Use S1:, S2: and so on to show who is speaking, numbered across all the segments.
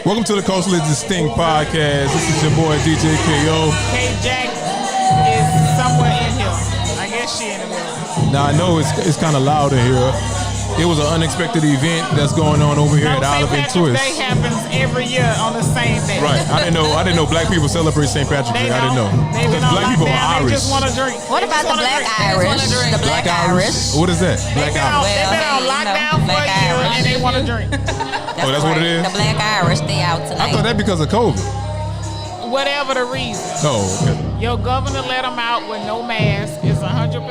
S1: Welcome to the Culturally Distinct Podcast. This is your boy DJ KO.
S2: K-Jack is somewhere in here. I guess she in the middle.
S1: Now I know it's kind of loud in here. It was an unexpected event that's going on over here at Olive and Twist.
S2: St. Patrick's Day happens every year on the same day.
S1: Right. I didn't know black people celebrate St. Patrick's Day. I didn't know. Black people are Irish.
S2: They just want to drink.
S3: What about the Black Irish? The Black Irish.
S1: What is that? Black Irish.
S2: They've been on lockdown for a year and they want to drink.
S1: That's what it is?
S3: The Black Irish, they out tonight.
S1: I thought that because of COVID.
S2: Whatever the reason.
S1: Oh, okay.
S2: Your governor let them out with no mask. It's 100%.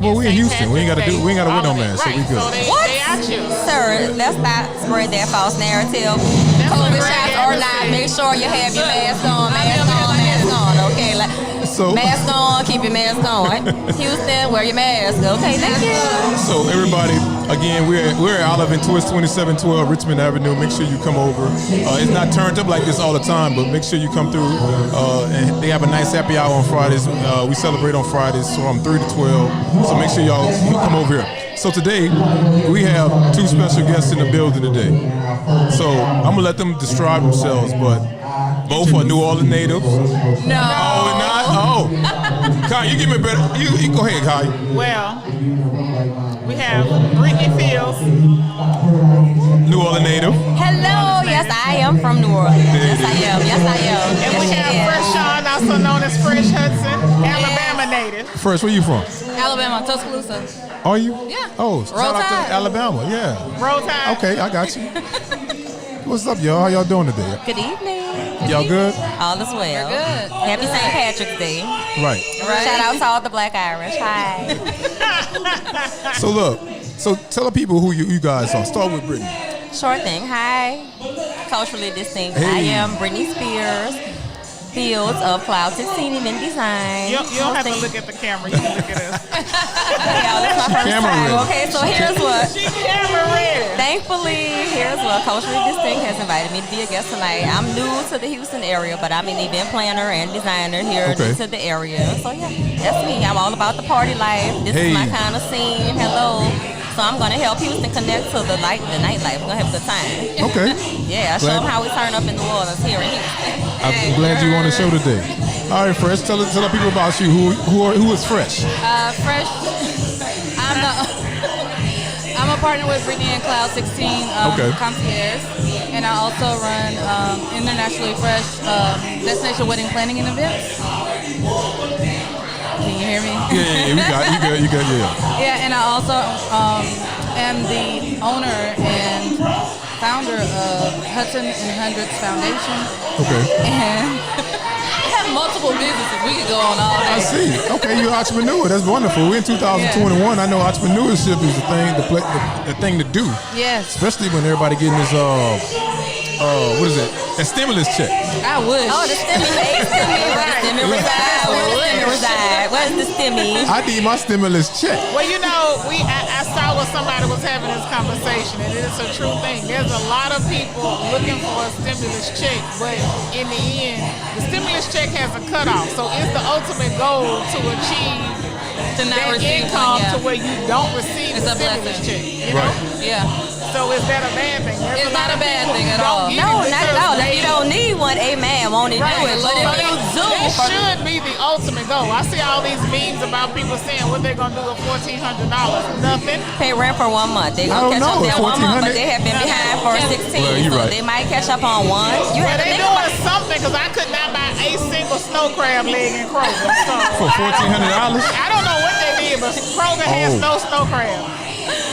S1: Well, we in Houston. We ain't got to wear no mask,
S2: right.
S1: so we good.
S2: So they out you.
S3: Sir, let's not spread that false narrative. COVID shots or not, make sure you have your mask on, okay? Mask on, keep your mask on. Houston, wear your mask, okay? Thank you.
S1: So everybody, again, we're at Olive and Twist, 2712 Richmond Avenue. Make sure you come over. It's not turned up like this all the time, but make sure you come through. And they have a nice happy hour on Fridays. We celebrate on Fridays from 3 to 12. So make sure y'all come over here. So today, we have two special guests in the building today. So I'm going to let them describe themselves, but both are New Orleans natives.
S3: No.
S1: Oh, we're not? Oh. Kai, you give me a better. You go ahead, Kai.
S2: Well, we have Brittany Fields.
S1: New Orleans native.
S3: Hello. Yes, I am from New Orleans. Yes, I am.
S2: And we have Fresh Sean, also known as Fresh Hudson, Alabama native.
S1: Fresh, where you from?
S4: Alabama, Tuscaloosa.
S1: Are you?
S4: Yeah.
S1: Oh, shout out to Alabama. Yeah.
S2: Roll Tide.
S1: Okay, I got you. What's up, y'all? How y'all doing today?
S3: Good evening.
S1: Y'all good?
S3: All is well.
S4: We're good.
S3: Happy St. Patrick's Day.
S1: Right.
S3: Shout out to all the Black Irish. Hi.
S1: So look, tell the people who you guys are. Start with Brittany.
S3: Sure thing. Hi. Culturally Distinct.
S1: Hey.
S3: I am Brittany Fields of Cloud 16 Event Design.
S2: You don't have to look at the camera. You can look at us.
S3: Yeah, that's my first
S1: Camera
S3: time.
S1: ready.
S3: Okay, so here's what.
S2: She's camera ready.
S3: Thankfully, here's what Culturally Distinct has invited me to be a guest tonight. I'm new to the Houston area, but I'm an event planner and designer here new to the area. So yeah, that's me. I'm all about the party life. This is my kind of scene. Hello. So I'm going to help Houston connect to the nightlife. We're going to have a good time.
S1: Okay.
S3: Yeah, show them how we turn up in New Orleans here in Houston.
S1: I'm glad you're on the show today. All right, Fresh, tell the people about you. Who is Fresh?
S4: Fresh. I'm a partner with Brittany and Cloud 16 Concierge, and I also run internationally Fresh destination wedding planning and events. Can you hear me?
S1: Yeah, you good, yeah.
S4: Yeah, and I also am the owner and founder of Hudson and Foundation.
S1: Okay.
S4: And I have multiple businesses. We could go on all day.
S1: I see. Okay, you're an entrepreneur. That's wonderful. We're in 2021. I know entrepreneurship is the thing to do.
S4: Yes.
S1: Especially when everybody getting this what is it? A stimulus check.
S4: I wish.
S3: Oh, the stimmy. Where's the stimmy?
S1: I need my stimulus check.
S2: Well, you know, I saw what somebody was having this conversation, and it's a true thing. There's a lot of people looking for a stimulus check, but in the end, the stimulus check has a cutoff. So it's the ultimate goal to achieve that income to where you don't receive the stimulus check. You know?
S4: Yeah.
S2: So is that a bad thing?
S4: It's not a bad thing at all.
S3: No, not at all. If you don't need one, amen, won't it do it? But if you do,
S2: that should be the ultimate goal. I see all these memes about people saying what they're going to do with $1,400. Nothing.
S3: Pay rent for 1 month. They're going to catch up that 1 month, but they have been behind for 16.
S1: Well,
S3: so they might catch up on one.
S2: They're doing something because I could not buy a single snow crab leg in Kroger. So
S1: For $1,400?
S2: I don't know what they did, but Kroger has no snow crab.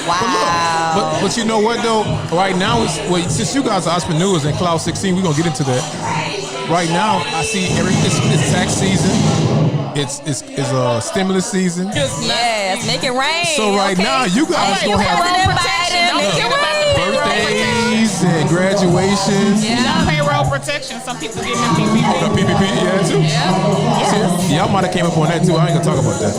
S3: Wow.
S1: But you know what though? Right now, since you guys are entrepreneurs in Cloud 16, we're gonna get into that. Right now, I see it's tax season. It's stimulus season.
S3: Yes, make it rain.
S1: So right now, you guys gonna have birthdays and graduations.
S2: Yeah, payroll protection. Some people getting PPP.
S1: Oh, the PPP, yeah, too. So, y'all might have came up on that too. I ain't gonna talk about that.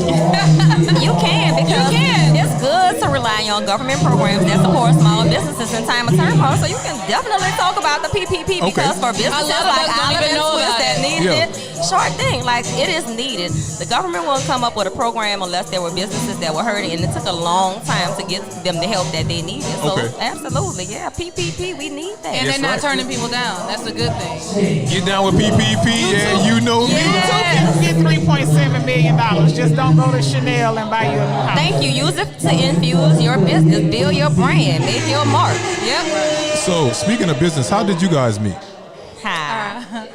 S3: You can because it's good to rely on government programs that support small businesses in time of turmoil. So you can definitely talk about the PPP because for businesses like Olive and Twist that need it, Sure thing. Like, it is needed. The government won't come up with a program unless there were businesses that were hurting, and it took a long time to get them the help that they needed. So, absolutely, yeah, PPP, we need that.
S4: And they're not turning people down. That's a good thing.
S1: Get down with PPP, yeah, you know me.
S2: You can get $3.7 million. Just don't go to Chanel and buy you a new house.
S3: Thank you. Use it to infuse your business, build your brand, make your mark.
S4: Yep.
S1: So, speaking of business, how did you guys meet?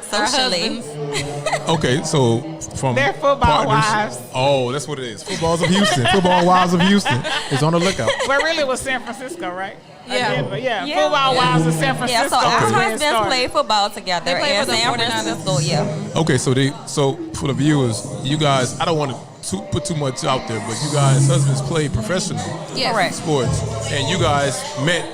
S3: Socially.
S1: Okay, so from
S2: they're football wives.
S1: Oh, that's what it is. Footballs of Houston. Football wives of Houston is on the lookout.
S2: Well, really, it was San Francisco, right?
S4: Yeah.
S2: Football wives of San Francisco.
S3: Yeah, so our husbands play football together.
S4: They play
S3: in
S4: for the
S3: San
S4: 49ers.
S3: Francisco, yeah.
S1: Okay, so for the viewers, you guys, I don't want to put too much out there, but you guys, husbands play professional
S3: Correct.
S1: sports, and you guys met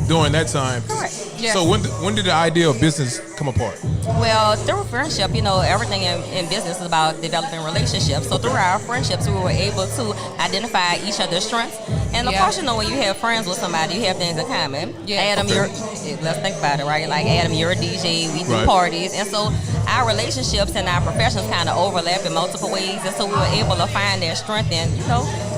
S1: during that time.
S3: Correct.
S4: Yes.
S1: So when did the idea of business come apart?
S3: Well, through friendship, everything in business is about developing relationships. So through our friendships, we were able to identify each other's strengths. And of course, when you have friends with somebody, you have things in common.
S4: Yes.
S3: Adam, let's think about it, right? Like, Adam, you're a DJ, we do parties. And so our relationships and our professions kind of overlap in multiple ways. And so we were able to find that strength and,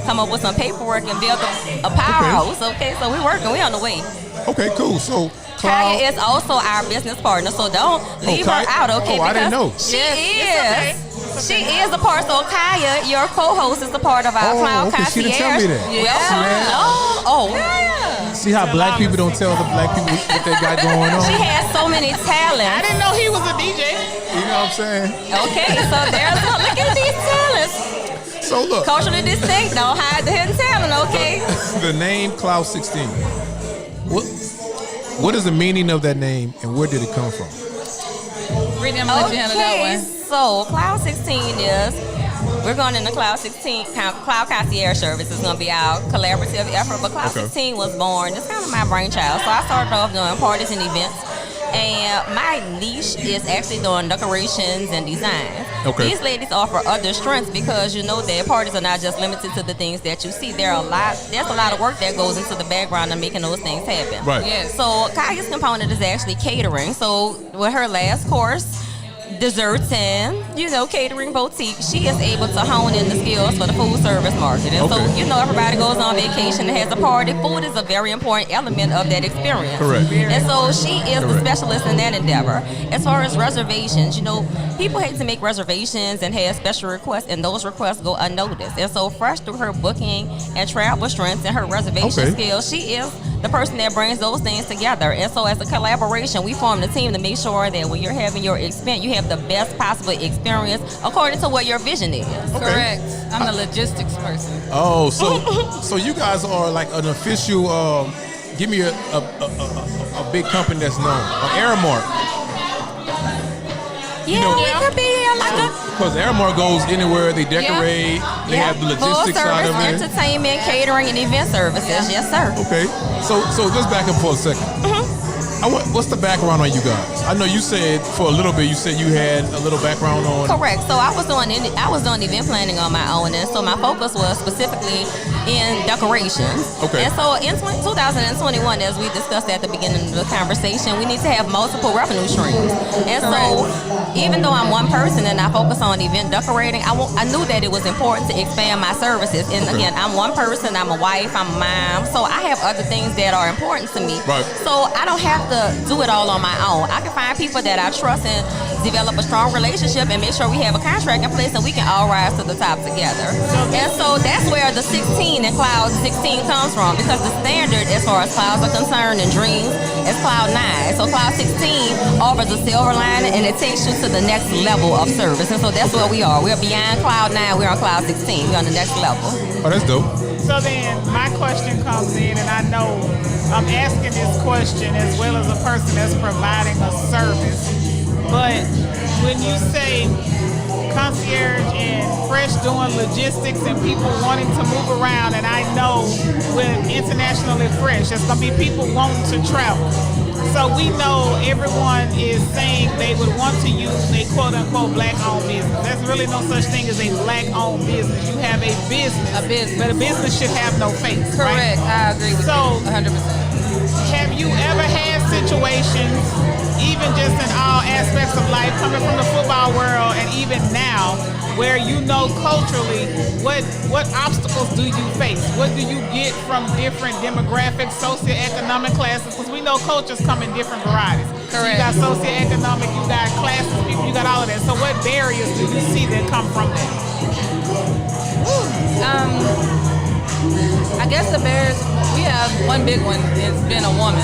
S3: come up with some paperwork and build a powerhouse. Okay, so we're working. We're on the way.
S1: Okay, cool. So
S3: Kaya is also our business partner, so don't leave her out, okay?
S1: Oh, I didn't know.
S3: She is. She is a part. So Kaya, your co-host, is a part of our Cloud Concierge.
S1: She didn't tell me that.
S3: Oh.
S1: See how black people don't tell the black people what they got going on?
S3: She has so many talents.
S2: I didn't know he was a DJ.
S1: You know what I'm saying?
S3: Okay, so look at these talents.
S1: So look.
S3: Culturally distinct, don't hide the hidden talent, okay?
S1: The name Cloud 16. What is the meaning of that name, and where did it come from?
S4: Brittany, I'm going to let you handle that one.
S3: So Cloud 16 is, we're going into Cloud 16, Cloud Concierge Service is going to be our collaborative effort, but Cloud 16 was born, it's kind of my brainchild. So I started off doing parties and events. And my niche is actually doing decorations and design.
S1: Okay.
S3: These ladies offer other strengths because that parties are not just limited to the things that you see. There's a lot of work that goes into the background of making those things happen.
S1: Right.
S4: Yes.
S3: So Kaya's component is actually catering. So with her last course, desserts and catering boutique, she is able to hone in the skills for the food service market. And so everybody goes on vacation and has a party. Food is a very important element of that experience.
S1: Correct.
S3: And so she is the specialist in that endeavor. As far as reservations, people hate to make reservations and have special requests, and those requests go unnoticed. And so Fresh, through her booking and travel strengths and her reservation skills, she is the person that brings those things together. And so as a collaboration, we formed a team to make sure that when you're having your experience, you have the best possible experience according to what your vision is.
S4: Correct. I'm the logistics person.
S1: Oh, so you guys are like an official, give me a big company that's known, Aramark.
S3: We could be like
S1: because Aramark goes anywhere, they decorate, they have the logistics side of it.
S3: Entertainment, catering, and event services. Yes, sir.
S1: Okay, so let's back up for a second. What's the background on you guys? I know you said for a little bit, you said you had a little background on.
S3: Correct. So I was doing event planning on my own, and so my focus was specifically in decorations.
S1: Okay.
S3: And so in 2021, as we discussed at the beginning of the conversation, we need to have multiple revenue streams. And so even though I'm one person and I focus on event decorating, I knew that it was important to expand my services. And again, I'm one person, I'm a wife, I'm a mom, so I have other things that are important to me.
S1: Right.
S3: So I don't have to do it all on my own. I can find people that I trust and develop a strong relationship and make sure we have a contract in place and we can all rise to the top together. And so that's where the 16 and Cloud 16 comes from, because the standard as far as clouds are concerned and dreams is Cloud 9. So Cloud 16 offers a silver lining and it takes you to the next level of service. And so that's where we are. We're beyond Cloud 9. We're on Cloud 16. We're on the next level.
S1: Oh, that's dope.
S2: So then my question comes in, and I know I'm asking this question as well as a person that's providing a service. But when you say concierge and Fresh doing logistics and people wanting to move around, and I know with Internationally Fresh, there's going to be people wanting to travel. So we know everyone is saying they would want to use a quote-unquote black-owned business. There's really no such thing as a black-owned business. You have a business, but a business should have no face.
S4: Correct.
S2: Right?
S4: I agree with you 100%.
S2: Have you ever had situations, even just in all aspects of life, coming from the football world and even now, where you know culturally, what obstacles do you face? What do you get from different demographics, socioeconomic classes? Because we know cultures come in different varieties.
S4: Correct.
S2: So you got socioeconomic, you got classes, people, you got all of that. So what barriers do you see that come from that?
S4: I guess the barriers, we have one big one is being a woman.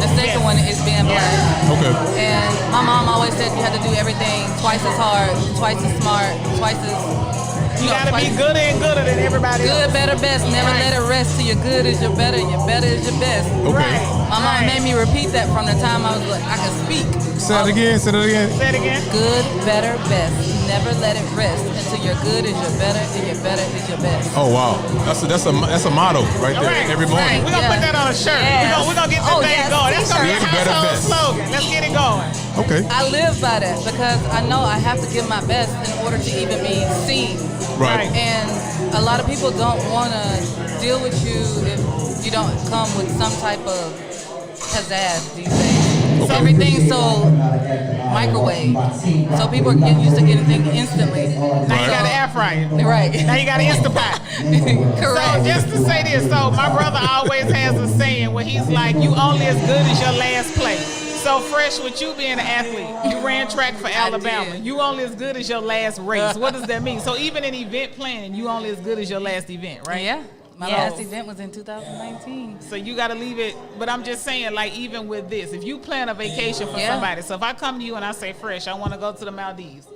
S4: The second one is being black.
S1: Okay.
S4: And my mom always said you had to do everything twice as hard, twice as smart, twice as...
S2: You gotta be gooder and gooder than everybody else.
S4: Good, better, best. Never let it rest till your good is your better and your better is your best.
S1: Okay.
S4: My mom made me repeat that from the time I was like, I could speak.
S1: Say it again.
S2: Say it again.
S4: Good, better, best. Never let it rest until your good is your better and your better is your best.
S1: Oh wow, that's a motto right there every morning.
S2: We're gonna put that on a shirt.
S3: Yes.
S2: We're gonna get this thing going. That's gonna be a
S1: Good, better,
S2: household
S1: best.
S2: slogan. Let's get it going.
S1: Okay.
S4: I live by that because I know I have to give my best in order to even be seen.
S1: Right.
S4: And a lot of people don't want to deal with you if you don't come with some type of pizzazz these days.
S1: Okay.
S4: Everything's so microwave. So people are getting used to getting things instantly.
S2: Now you got to air fry it.
S4: Right.
S2: Now you got to Instapot.
S4: Correct.
S2: So just to say this, so my brother always has a saying where he's like, you only as good as your last play. So Fresh, with you being an athlete, you ran track for Alabama.
S4: did.
S2: You only as good as your last race. What does that mean? So even in event planning, you only as good as your last event, right?
S4: Yeah. My
S3: Yes.
S4: last event was in 2019.
S2: So you got to leave it. But I'm just saying, like, even with this, if you plan a vacation for somebody, so if I come to you and I say, Fresh, I want to go to the Maldives.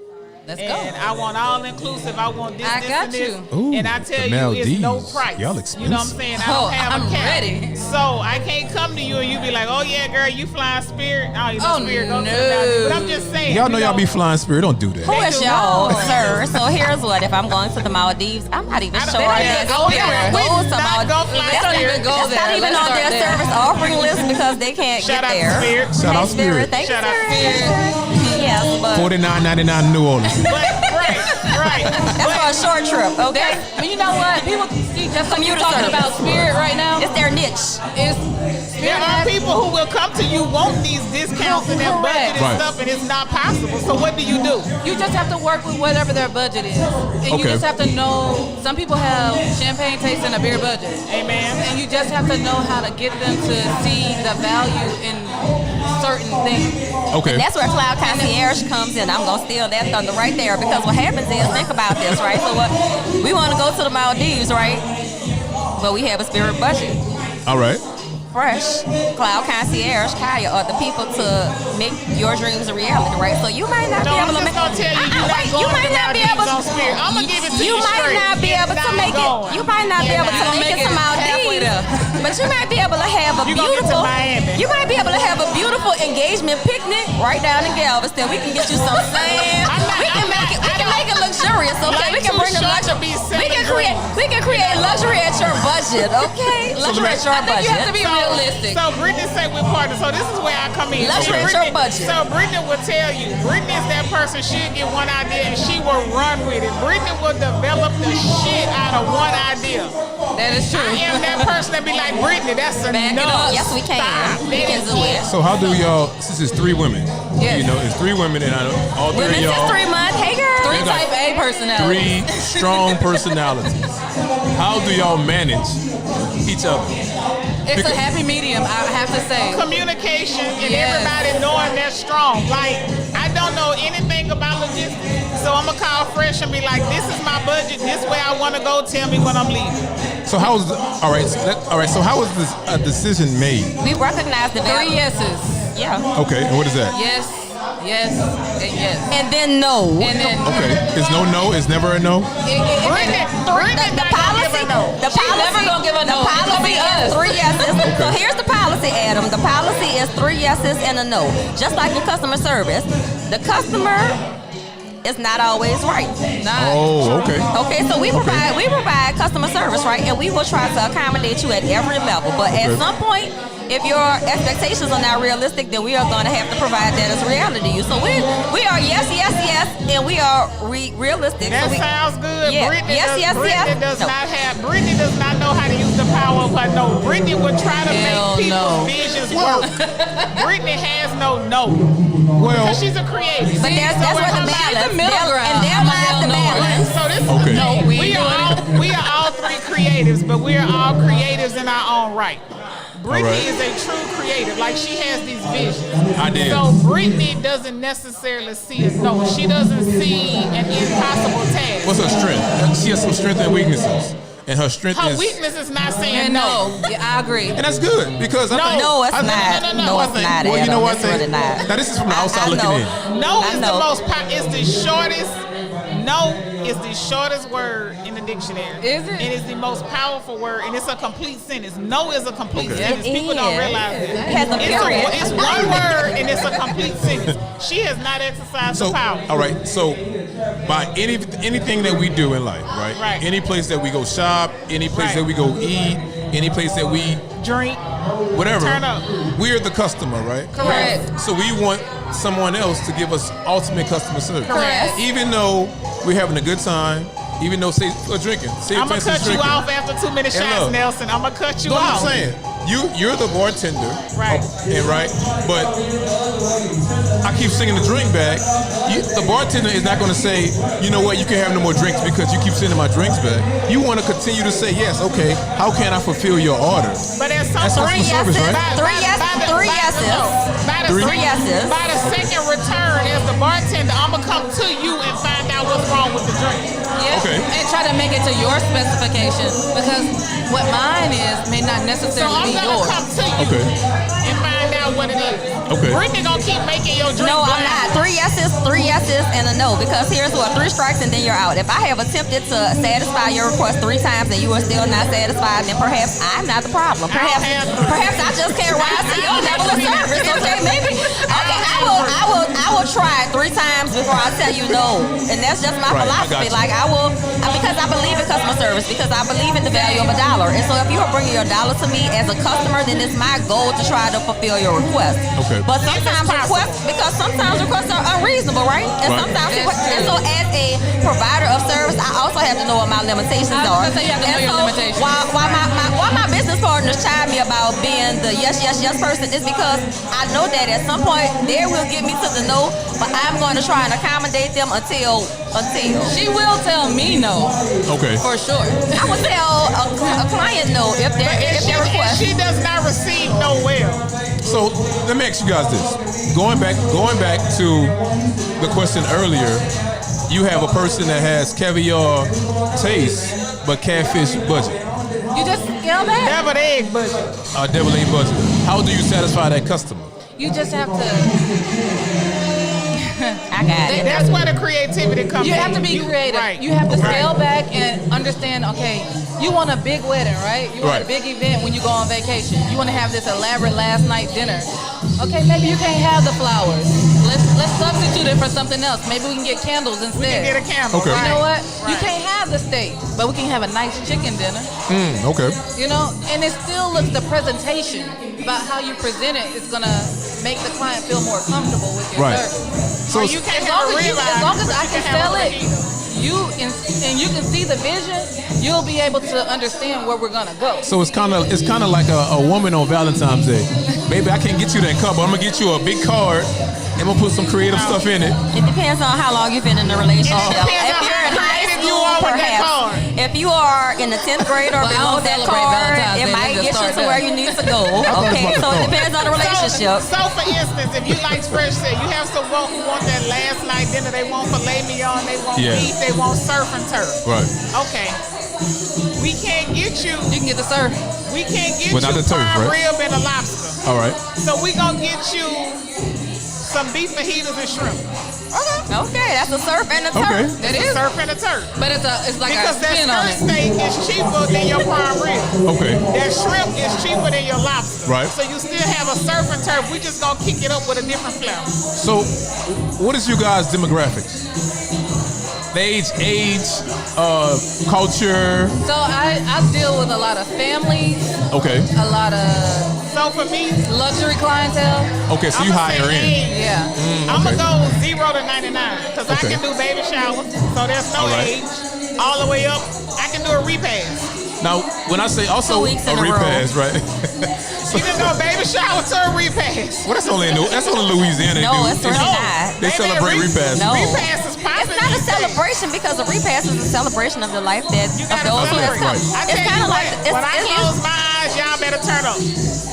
S4: Let's go.
S2: And I want all inclusive. I want this,
S4: I
S2: this,
S4: got
S2: and this.
S4: you.
S1: Ooh,
S2: And I tell
S1: the
S2: you, it's no
S1: Maldives.
S2: price.
S1: Y'all
S2: You know what I'm
S1: expensive.
S2: saying? I don't have
S4: I'm
S2: a cap.
S4: ready.
S2: So I can't come to you and you be like, oh yeah, girl, you flying Spirit. Oh, you know
S4: Oh,
S2: Spirit, go to the
S4: no.
S2: Maldives. But I'm just saying.
S1: Y'all know y'all be flying Spirit. Don't do that.
S3: Who is
S2: do
S3: y'all,
S2: wrong.
S3: sir? So here's what: if I'm going to the Maldives, I'm not even sure
S2: they
S3: that
S2: don't
S3: Spirit
S2: even go
S3: goes to
S2: there. Not go
S3: Maldives.
S2: fly
S4: They don't even
S2: Spirit.
S4: go
S3: That's
S4: there.
S3: not even
S4: Let's
S3: on their
S4: start there.
S3: service offering list because they can't
S2: Shout
S3: get
S2: out to
S3: there.
S2: Spirit.
S1: Shout out
S3: Hey,
S1: Spirit.
S3: Thank
S2: Shout out
S3: you,
S2: Spirit.
S3: sir. Yes, but
S1: $49.99 in New Orleans.
S2: But, right.
S3: that's for a short trip, okay?
S4: But you know what? People see just like you're
S3: Commuter
S4: talking
S3: service.
S4: about Spirit right now.
S3: It's their niche.
S4: It's
S2: There are people who will come to you want these discounts and their budget and
S1: Right.
S2: stuff, and it's not possible. So what do?
S4: You just have to work with whatever their budget is. And you
S1: Okay.
S4: just have to know, some people have champagne taste and a beer budget.
S2: Amen.
S4: And you just have to know how to get them to see the value in certain things.
S1: Okay.
S3: And that's where Cloud Concierge comes in. I'm gonna steal that thunder right there because what happens is, think about this, right? So what we want to go to the Maldives, right? But we have a Spirit budget.
S1: All right.
S3: Fresh, Cloud Concierge, Kaya are the people to make your dreams a reality, right? So you might not
S2: No,
S3: be
S2: I'm
S3: able to
S2: just
S3: make.
S2: gonna tell you, you're not
S3: Wait,
S2: going
S3: you might
S2: to
S3: not be
S2: Maldives
S3: able.
S2: on Spirit. I'ma give it to you
S3: You might
S2: straight.
S3: not be
S2: You're
S3: able to
S2: not
S3: make
S2: going.
S3: it. You might not be
S2: You're
S3: able to
S2: not.
S3: make it to
S4: halfway
S3: Maldives,
S4: there.
S3: but you might be able to have a
S2: You gonna get to
S3: beautiful.
S2: Miami.
S3: You might be able to have a beautiful engagement picnic right down in Galveston. We can get you some sand. We can make it. We can make it luxurious. Okay, we can
S2: Life
S3: bring
S2: too
S3: the
S2: short to
S3: luxury.
S2: be selling
S3: We can create. We can create luxury at your budget. Okay, luxury at your
S4: I think you have to
S3: budget.
S4: be realistic.
S2: So Brittany said we're partners. So this is where I come in.
S3: Luxury
S2: See,
S3: at your
S2: Brittany-
S3: budget.
S2: So Brittany will tell you, Brittany is that person, she'll get one idea and she will run with it. Brittany will develop the shit out of one idea.
S4: That is true.
S2: I am that person that be like, Brittany, that's
S4: Back it
S2: enough.
S4: up.
S3: Yes, we can.
S2: Stop.
S3: We can do it.
S1: So how do y'all? Since it's three women,
S4: Yes.
S1: you know, it's three women, and I know all three
S3: Women's
S1: of y'all,
S3: History Month. Hey, girl.
S4: Three type A personality.
S1: three strong personalities. How do y'all manage each other?
S4: It's a happy medium, I have to say.
S2: Communication and
S4: Yes.
S2: everybody knowing they're strong. Like, I don't know anything about logistics, so I'm gonna call Fresh and be like, this is my budget, this way I wanna go, tell me when I'm leaving.
S1: So how is all right? So how is this a decision made?
S3: We recognize the
S4: 3
S3: value.
S4: yeses.
S3: Yeah.
S1: Okay, and what is that?
S4: Yes, yes, and yes.
S3: And then no.
S4: And then
S1: Okay, it's no. It's never a no.
S2: Brittany,
S3: The
S2: not gonna give
S3: policy,
S2: a no.
S3: the
S4: She's
S3: policy,
S4: never gonna give a no.
S3: The
S4: It's gonna be
S3: policy is
S4: us.
S3: 3 yeses. So here's the policy, Adam. The policy is 3 yeses and a no. Just like your customer service, the customer is not always right.
S1: Oh, okay.
S3: Okay, so we provide customer service, right? And we will try to accommodate you at every level. But at
S1: Okay.
S3: some point, if your expectations are not realistic, then we are going to have to provide that as reality to you. So we are yes, and we are realistic.
S2: That
S3: so we,
S2: sounds good.
S3: Yeah.
S2: Brittany
S3: Yes,
S2: does,
S3: yes,
S2: Brittany
S3: yes.
S2: does
S3: No.
S2: not have. Brittany does not know how to use the power of her no. Brittany would try to
S4: Hell
S2: make people's
S4: no.
S2: visions work. Brittany has no.
S1: Well,
S2: because she's a creative.
S3: But that's where the balance.
S4: the middle ground.
S3: And there lies the balance.
S2: So this
S1: Okay.
S2: no, we are all three creatives, but we are all creatives in our own right. Brittany is a true creative. Like, she has these visions.
S1: I did.
S2: So Brittany doesn't necessarily see it. No, she doesn't see an impossible task.
S1: What's her strength? She has some strength and weaknesses. And her strength
S2: Her
S1: is...
S2: weakness is not saying
S4: And
S2: no.
S4: no, yeah, I agree.
S1: And that's good because I think...
S3: No, it's
S1: I think-
S3: not. No,
S1: I
S3: it's
S1: think-
S3: not.
S1: Well, you know what I
S3: It's
S1: think?
S3: really not.
S1: Now, this is from the outside looking in.
S2: No
S3: I
S2: is the
S3: know.
S2: most. It's the shortest. No is the shortest word in the dictionary.
S4: Is it?
S2: It is the most powerful word, and it's a complete sentence. No is a complete
S1: Okay.
S2: sentence.
S3: It
S2: People don't
S3: is.
S2: realize it.
S3: It has a period.
S2: It's one word, and it's a complete sentence. She has not exercised
S1: So,
S2: the power.
S1: all right. So, by anything that we do in life, right?
S2: Right.
S1: Any place that we go shop, any place
S2: Right.
S1: that we go eat, any place that we
S2: Drink.
S1: whatever,
S2: Turn up.
S1: we're the customer, right?
S4: Correct.
S1: So we want someone else to give us ultimate customer service.
S2: Correct.
S1: Even though we're having a good time, even though say for drinking, say
S2: I'm
S1: for
S2: gonna cut
S1: instance
S2: you
S1: drinking.
S2: off after 2 minutes
S1: And
S2: shots,
S1: look.
S2: Nelson. I'm gonna cut you
S1: Know what
S2: off.
S1: I'm saying? You're the bartender,
S2: Right.
S1: And right, but I keep singing the drink back. The bartender is not going to say, you know what, you can have no more drinks because you keep sending my drinks back. You want to continue to say, yes, okay, how can I fulfill your order?
S2: But there's
S1: That's
S2: some
S1: customer service, right?
S3: Three yeses. Three yeses.
S2: By the second return, as the bartender, I'm gonna come to you and find out what's wrong with the drink.
S4: Yeah.
S1: Okay.
S4: And try to make it to your specification because what mine is may not
S2: So
S4: necessarily
S2: I'm
S4: be
S2: gonna
S4: yours.
S2: come to you
S1: Okay.
S2: and find out what it is.
S1: Okay.
S2: Brittany gonna keep making your drink.
S3: No, I'm
S2: blind.
S3: not. Three yeses, and a no. Because here's what: 3 strikes and then you're out. If I have attempted to satisfy your request 3 times and you are still not satisfied, then perhaps I'm not the problem. Perhaps I just can't rise to your level of service. Okay, maybe. Okay, I will try 3 times before I tell you no, and that's just my
S1: Right, I
S3: philosophy.
S1: got you.
S3: Like because I believe in customer service, because I believe in the value of $1. And so if you are bringing your $1 to me as a customer, then it's my goal to try to fulfill your request.
S1: Okay.
S3: But sometimes requests are unreasonable, right? And
S1: Right.
S3: sometimes and so as a provider of service, I also have to know what my limitations
S4: I was
S3: are.
S4: gonna say you have to know
S3: And
S4: your
S3: so
S4: limitations.
S3: Why my business partners chide me about being the yes person is because I know that at some point they will get me to the no, but I'm going to try and accommodate them until.
S4: She will tell me no,
S1: Okay.
S4: for sure.
S3: I would tell a client no if their request.
S2: She does not receive no well.
S1: So let me ask you guys this. Going back to the question earlier, you have a person that has caviar taste but catfish budget.
S4: You just scale back.
S2: Deviled egg budget.
S1: Devil ain't budget. How do you satisfy that customer?
S4: You just have to.
S3: I got it.
S2: That's where the creativity comes in.
S4: You have to be creative.
S2: Right.
S4: You have to
S2: Right.
S4: scale back and understand, okay, you want a big wedding, right? You want
S1: Right.
S4: a big event when you go on vacation. You want to have this elaborate last night dinner. Okay, maybe you can't have the flowers. Let's substitute it for something else. Maybe we can get candles instead.
S2: We can get a camera.
S1: Okay.
S4: You know what? You
S2: Right.
S4: can't have the steak, but we can have a nice chicken dinner.
S1: Okay.
S4: You know, and it still looks the presentation about how you present it is gonna make the client feel more comfortable with your
S1: Right.
S4: service.
S1: So
S2: Or you can't
S4: As
S2: have
S4: long
S2: a
S4: as,
S2: ribeye,
S4: as long as
S2: but
S4: I
S2: you
S4: can
S2: have
S4: sell
S2: a
S4: it,
S2: fajita.
S4: you can see the vision, you'll be able to understand where we're gonna go.
S1: So it's kind of like a woman on Valentine's Day. Baby, I can't get you that cup, but I'm gonna get you a big card. I'm gonna put some creative stuff in it.
S3: It depends on how long you've been in the relationship.
S2: It depends
S3: If
S2: on
S3: you're
S2: how
S3: in high
S2: creative you
S3: school,
S2: are with that
S3: perhaps.
S2: card.
S3: If you are in the 10th grade or
S4: Well, I
S3: below
S4: don't
S3: that
S4: celebrate
S3: card,
S4: Valentine's
S3: it
S4: Day.
S3: might
S4: Let's
S3: get
S4: just
S3: you
S4: start
S3: to
S4: there.
S3: where you need to go.
S1: about
S3: Okay,
S1: the
S3: so
S1: card.
S3: it depends on the relationship.
S2: So for instance, if you like fresh said, you have someone who want that last night dinner, they want filet mignon, they want
S1: Yeah.
S2: beef, they want surf and turf.
S1: Right.
S2: Okay. We can't get you.
S4: You can get the surf.
S2: We can't get
S1: Without
S2: you
S1: the turf,
S2: prime
S1: right?
S2: rib and a lobster.
S1: All right.
S2: So we gonna get you some beef fajitas and shrimp.
S3: Okay, that's a surf and a turf.
S1: Okay.
S4: That
S2: It's
S4: is,
S2: surf and a turf.
S4: but it's like
S2: Because
S4: a
S2: that
S4: spin on
S2: skirt
S4: it.
S2: steak is cheaper than your prime rib.
S1: Okay.
S2: That shrimp is cheaper than your lobster.
S1: Right.
S2: So you still have a surf and turf. We just gonna kick it up with a different flavor.
S1: So, what is you guys' demographics? The age, culture.
S4: So I deal with a lot of families,
S1: Okay.
S4: a lot of
S2: So for me,
S4: luxury clientele.
S1: Okay, so you
S2: I'ma
S1: hire
S2: say
S1: in.
S2: age.
S4: Yeah.
S2: I'm
S1: okay.
S2: gonna go 0 to 99 because
S1: Okay.
S2: I can do baby showers, so there's no
S1: All right.
S2: age. All the way up, I can do a repast.
S1: Now, when I say also
S3: 2 weeks in
S1: a
S3: a row.
S1: repast, right?
S2: You can go baby shower to a repast.
S1: Well, that's only Louisiana.
S3: No,
S1: they do.
S3: it's really not.
S1: They celebrate repast.
S3: No.
S2: Repast is popping.
S3: It's not a celebration because a repast is a celebration of the life that
S2: You
S3: of
S2: gotta
S3: those who have
S2: celebrate.
S3: come.
S2: I
S3: It's
S2: tell
S3: kind
S2: you
S3: of like
S2: what, when I close my eyes, y'all better turn up.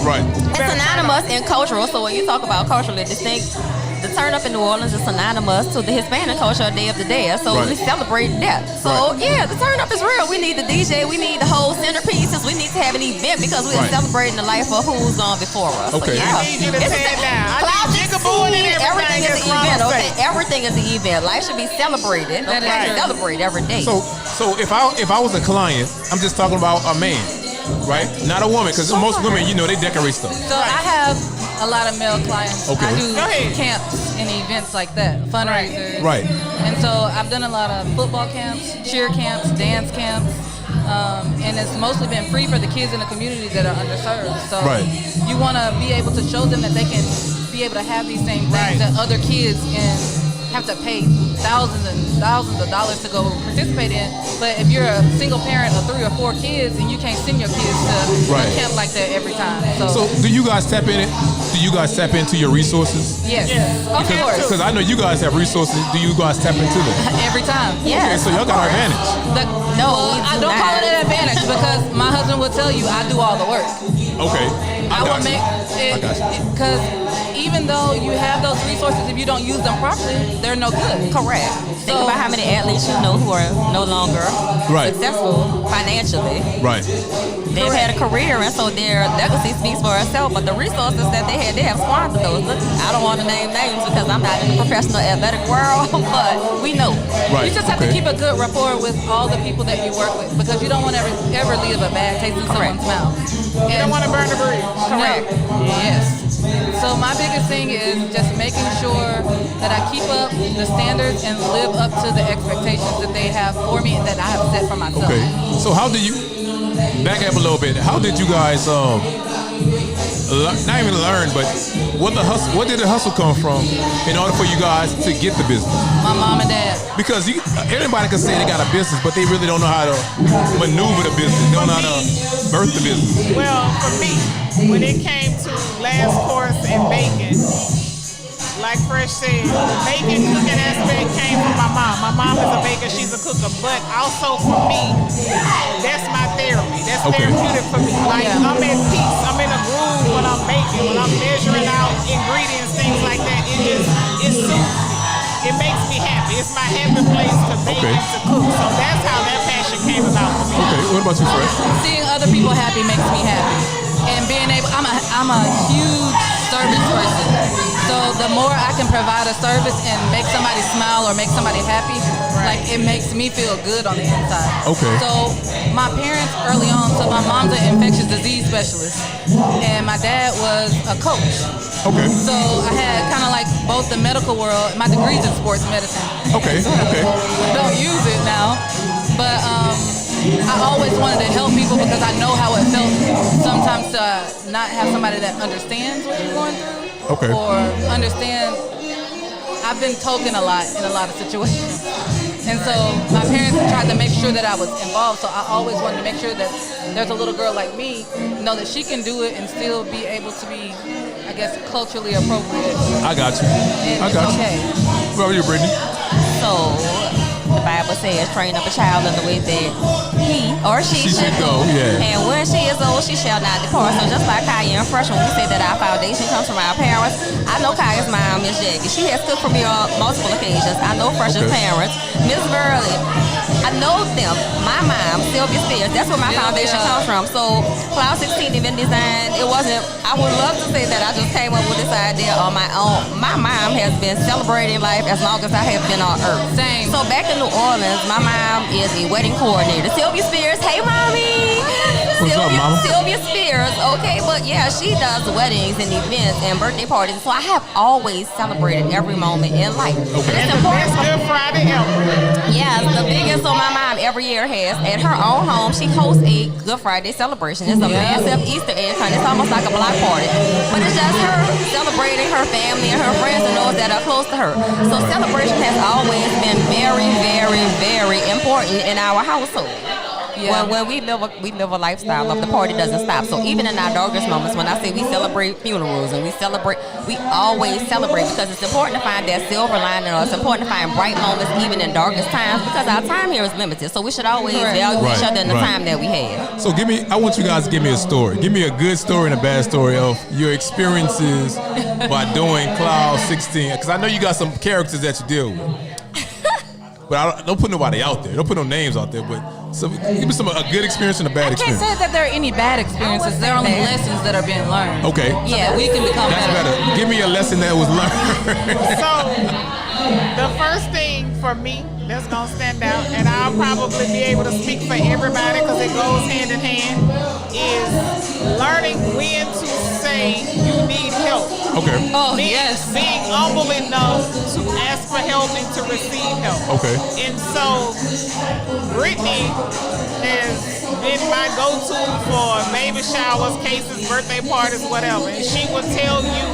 S1: Right.
S3: it's synonymous in cultural. So when you talk about culturally distinct, the turn up in New Orleans is synonymous to the Hispanic culture, Day of the Dead. So
S1: Right.
S3: we celebrate that. So yeah, the turn up is real. We need the DJ. We need the whole centerpieces. We need to have an event because we are
S1: Right.
S3: celebrating the life of who's gone before us.
S1: Okay.
S3: So, yeah.
S2: I need you to
S3: It's
S2: tear it down. I
S3: Cloud
S2: need jigaboo and everything.
S3: everything is
S2: as
S3: an
S2: Ronald
S3: event.
S2: say.
S3: Okay, everything is an event. Life should be celebrated.
S4: That is
S3: Okay,
S4: true.
S3: celebrate every day.
S1: So if I was a client, I'm just talking about a man, right? Not a woman, because most women, they decorate stuff.
S4: So I have a lot of male clients.
S1: Okay.
S4: I do
S2: Go ahead.
S4: camps and events like that, fundraisers.
S1: Right.
S4: And so I've done a lot of football camps, cheer camps, dance camps, and it's mostly been free for the kids in the community that are underserved. So
S1: Right.
S4: you want to be able to show them that they can be able to have these same things
S2: Right.
S4: that other kids have to pay thousands and thousands of dollars to go participate in. But if you're a single parent of 3 or 4 kids and you can't send your kids to
S1: Right.
S4: a camp like that every time.
S1: So do you guys tap in it? Do you guys tap into your resources?
S4: Yes, of
S2: Okay.
S4: course.
S1: Because I know you guys have resources. Do you guys tap into them?
S4: Every time.
S3: yeah.
S1: Okay, so y'all got our advantage.
S3: No,
S4: Well,
S3: we
S4: I
S3: do
S4: don't call
S3: not.
S4: it an advantage because my husband will tell you I do all the work.
S1: Okay.
S4: I will
S1: got you.
S4: make
S1: I got you.
S4: because even though you have those resources, if you don't use them properly, they're no good.
S3: Correct. Think about how many athletes you know who are no longer
S1: Right.
S3: successful financially.
S1: Right.
S3: They've had a career, and so their legacy speaks for itself. But the resources that they have squandered those. I don't want to name names because I'm not in the professional athletic world, but we know.
S1: Right.
S4: You just have to keep a good rapport with all the people that you work with because you don't want to ever leave a bad taste in someone's mouth.
S2: You don't want to burn the bridge.
S3: Correct.
S4: No. Yes. So my biggest thing is just making sure that I keep up the standards and live up to the expectations that they have for me and that I have set for myself.
S1: Okay. So how do you back up a little bit? How did you guys not even learn, but what did the hustle come from in order for you guys to get the business?
S4: My mom and dad.
S1: Because everybody can say they got a business, but they really don't know how to maneuver the business. They don't know how to birth the business.
S2: Well, for me, when it came to last course and bacon, like Fresh said, the bacon cooking aspect came from my mom. My mom is a baker, she's a cooker. But also for me, that's my therapy. That's therapeutic for me. Like, I'm at peace. I'm in a groove when I'm baking, when I'm measuring out ingredients, things like that. It soothes me. It makes me happy. It's my happy place to bake and to cook. So that's how that passion came about for me.
S1: Okay, what about you, Fresh?
S4: Seeing other people happy makes me happy. And being able, I'm a huge service person. So the more I can provide a service and make somebody smile or make somebody happy, like it makes me feel good on the inside.
S1: Okay.
S4: So my parents early on, so my mom's an infectious disease specialist and my dad was a coach.
S1: Okay.
S4: So I had kind of like both the medical world, my degree's in sports medicine.
S1: Okay. Okay.
S4: Don't use it now, but I always wanted to help people because I know how it felt sometimes to not have somebody that understands what you're going through.
S1: Okay.
S4: Or understand. I've been token a lot in a lot of situations. And so my parents tried to make sure that I was involved, so I always wanted to make sure that there's a little girl like me, know that she can do it and still be able to be, I guess, culturally appropriate.
S1: I got you.
S4: And
S1: I got
S4: it's okay.
S1: you. What about you, Brittany?
S3: So the Bible says, train up a child in the way that he or she should go.
S1: Yeah.
S3: And when she is old, she shall not depart. So just like Kaya and Fresh, when we say that our foundation comes from our parents, I know Kaya's mom, Miss Jackie. She has cooked for me on multiple occasions. I know Fresh's parents. Miss Burley, I know them. My mom, Sylvia Spears, that's where my foundation comes from. So Cloud 16 Event Design, it wasn't, I would love to say that I just came up with this idea on my own. My mom has been celebrating life as long as I have been on earth.
S4: Same.
S3: So back in New Orleans, my mom is a wedding coordinator. Sylvia Spears, hey mommy.
S1: What's up, mama?
S3: Sylvia Spears, okay, but yeah, she does weddings and events and birthday parties. So I have always celebrated every moment in life.
S1: Okay.
S3: And it's
S2: The
S3: important.
S2: best Good Friday ever.
S3: Yes, the biggest. So my mom every year has at her own home. She hosts a Good Friday celebration. It's a massive Easter egg hunt. It's almost like a block party, but it's just her celebrating her family and her friends and those that are close to her. So celebration has always been very, very, very important in our household. Yeah. Well, we live a lifestyle of the party doesn't stop. So even in our darkest moments, when I say we celebrate funerals and we always celebrate because it's important to find that silver lining, or it's important to find bright moments even in darkest times, because our time here is limited. So we should always value each other in the time that we have.
S1: So I want you guys to give me a story. Give me a good story and a bad story of your experiences by doing Cloud 16. Because I know you got some characters that you deal with. But don't put nobody out there. Don't put no names out there. But give me a good experience and a bad experience.
S4: I can't say that there are any bad experiences. There are only lessons that are being learned.
S1: Okay.
S4: So that we can become better.
S1: Give me a lesson that was learned.
S2: So the first thing for me that's going to stand out, and I'll probably be able to speak for everybody because it goes hand in hand, is learning when to say you need help.
S1: Okay.
S4: Oh, yes.
S2: Being humble enough to ask for help and to receive help.
S1: Okay.
S2: And so Brittany has been my go-to for baby showers, cases, birthday parties, whatever. And she would tell you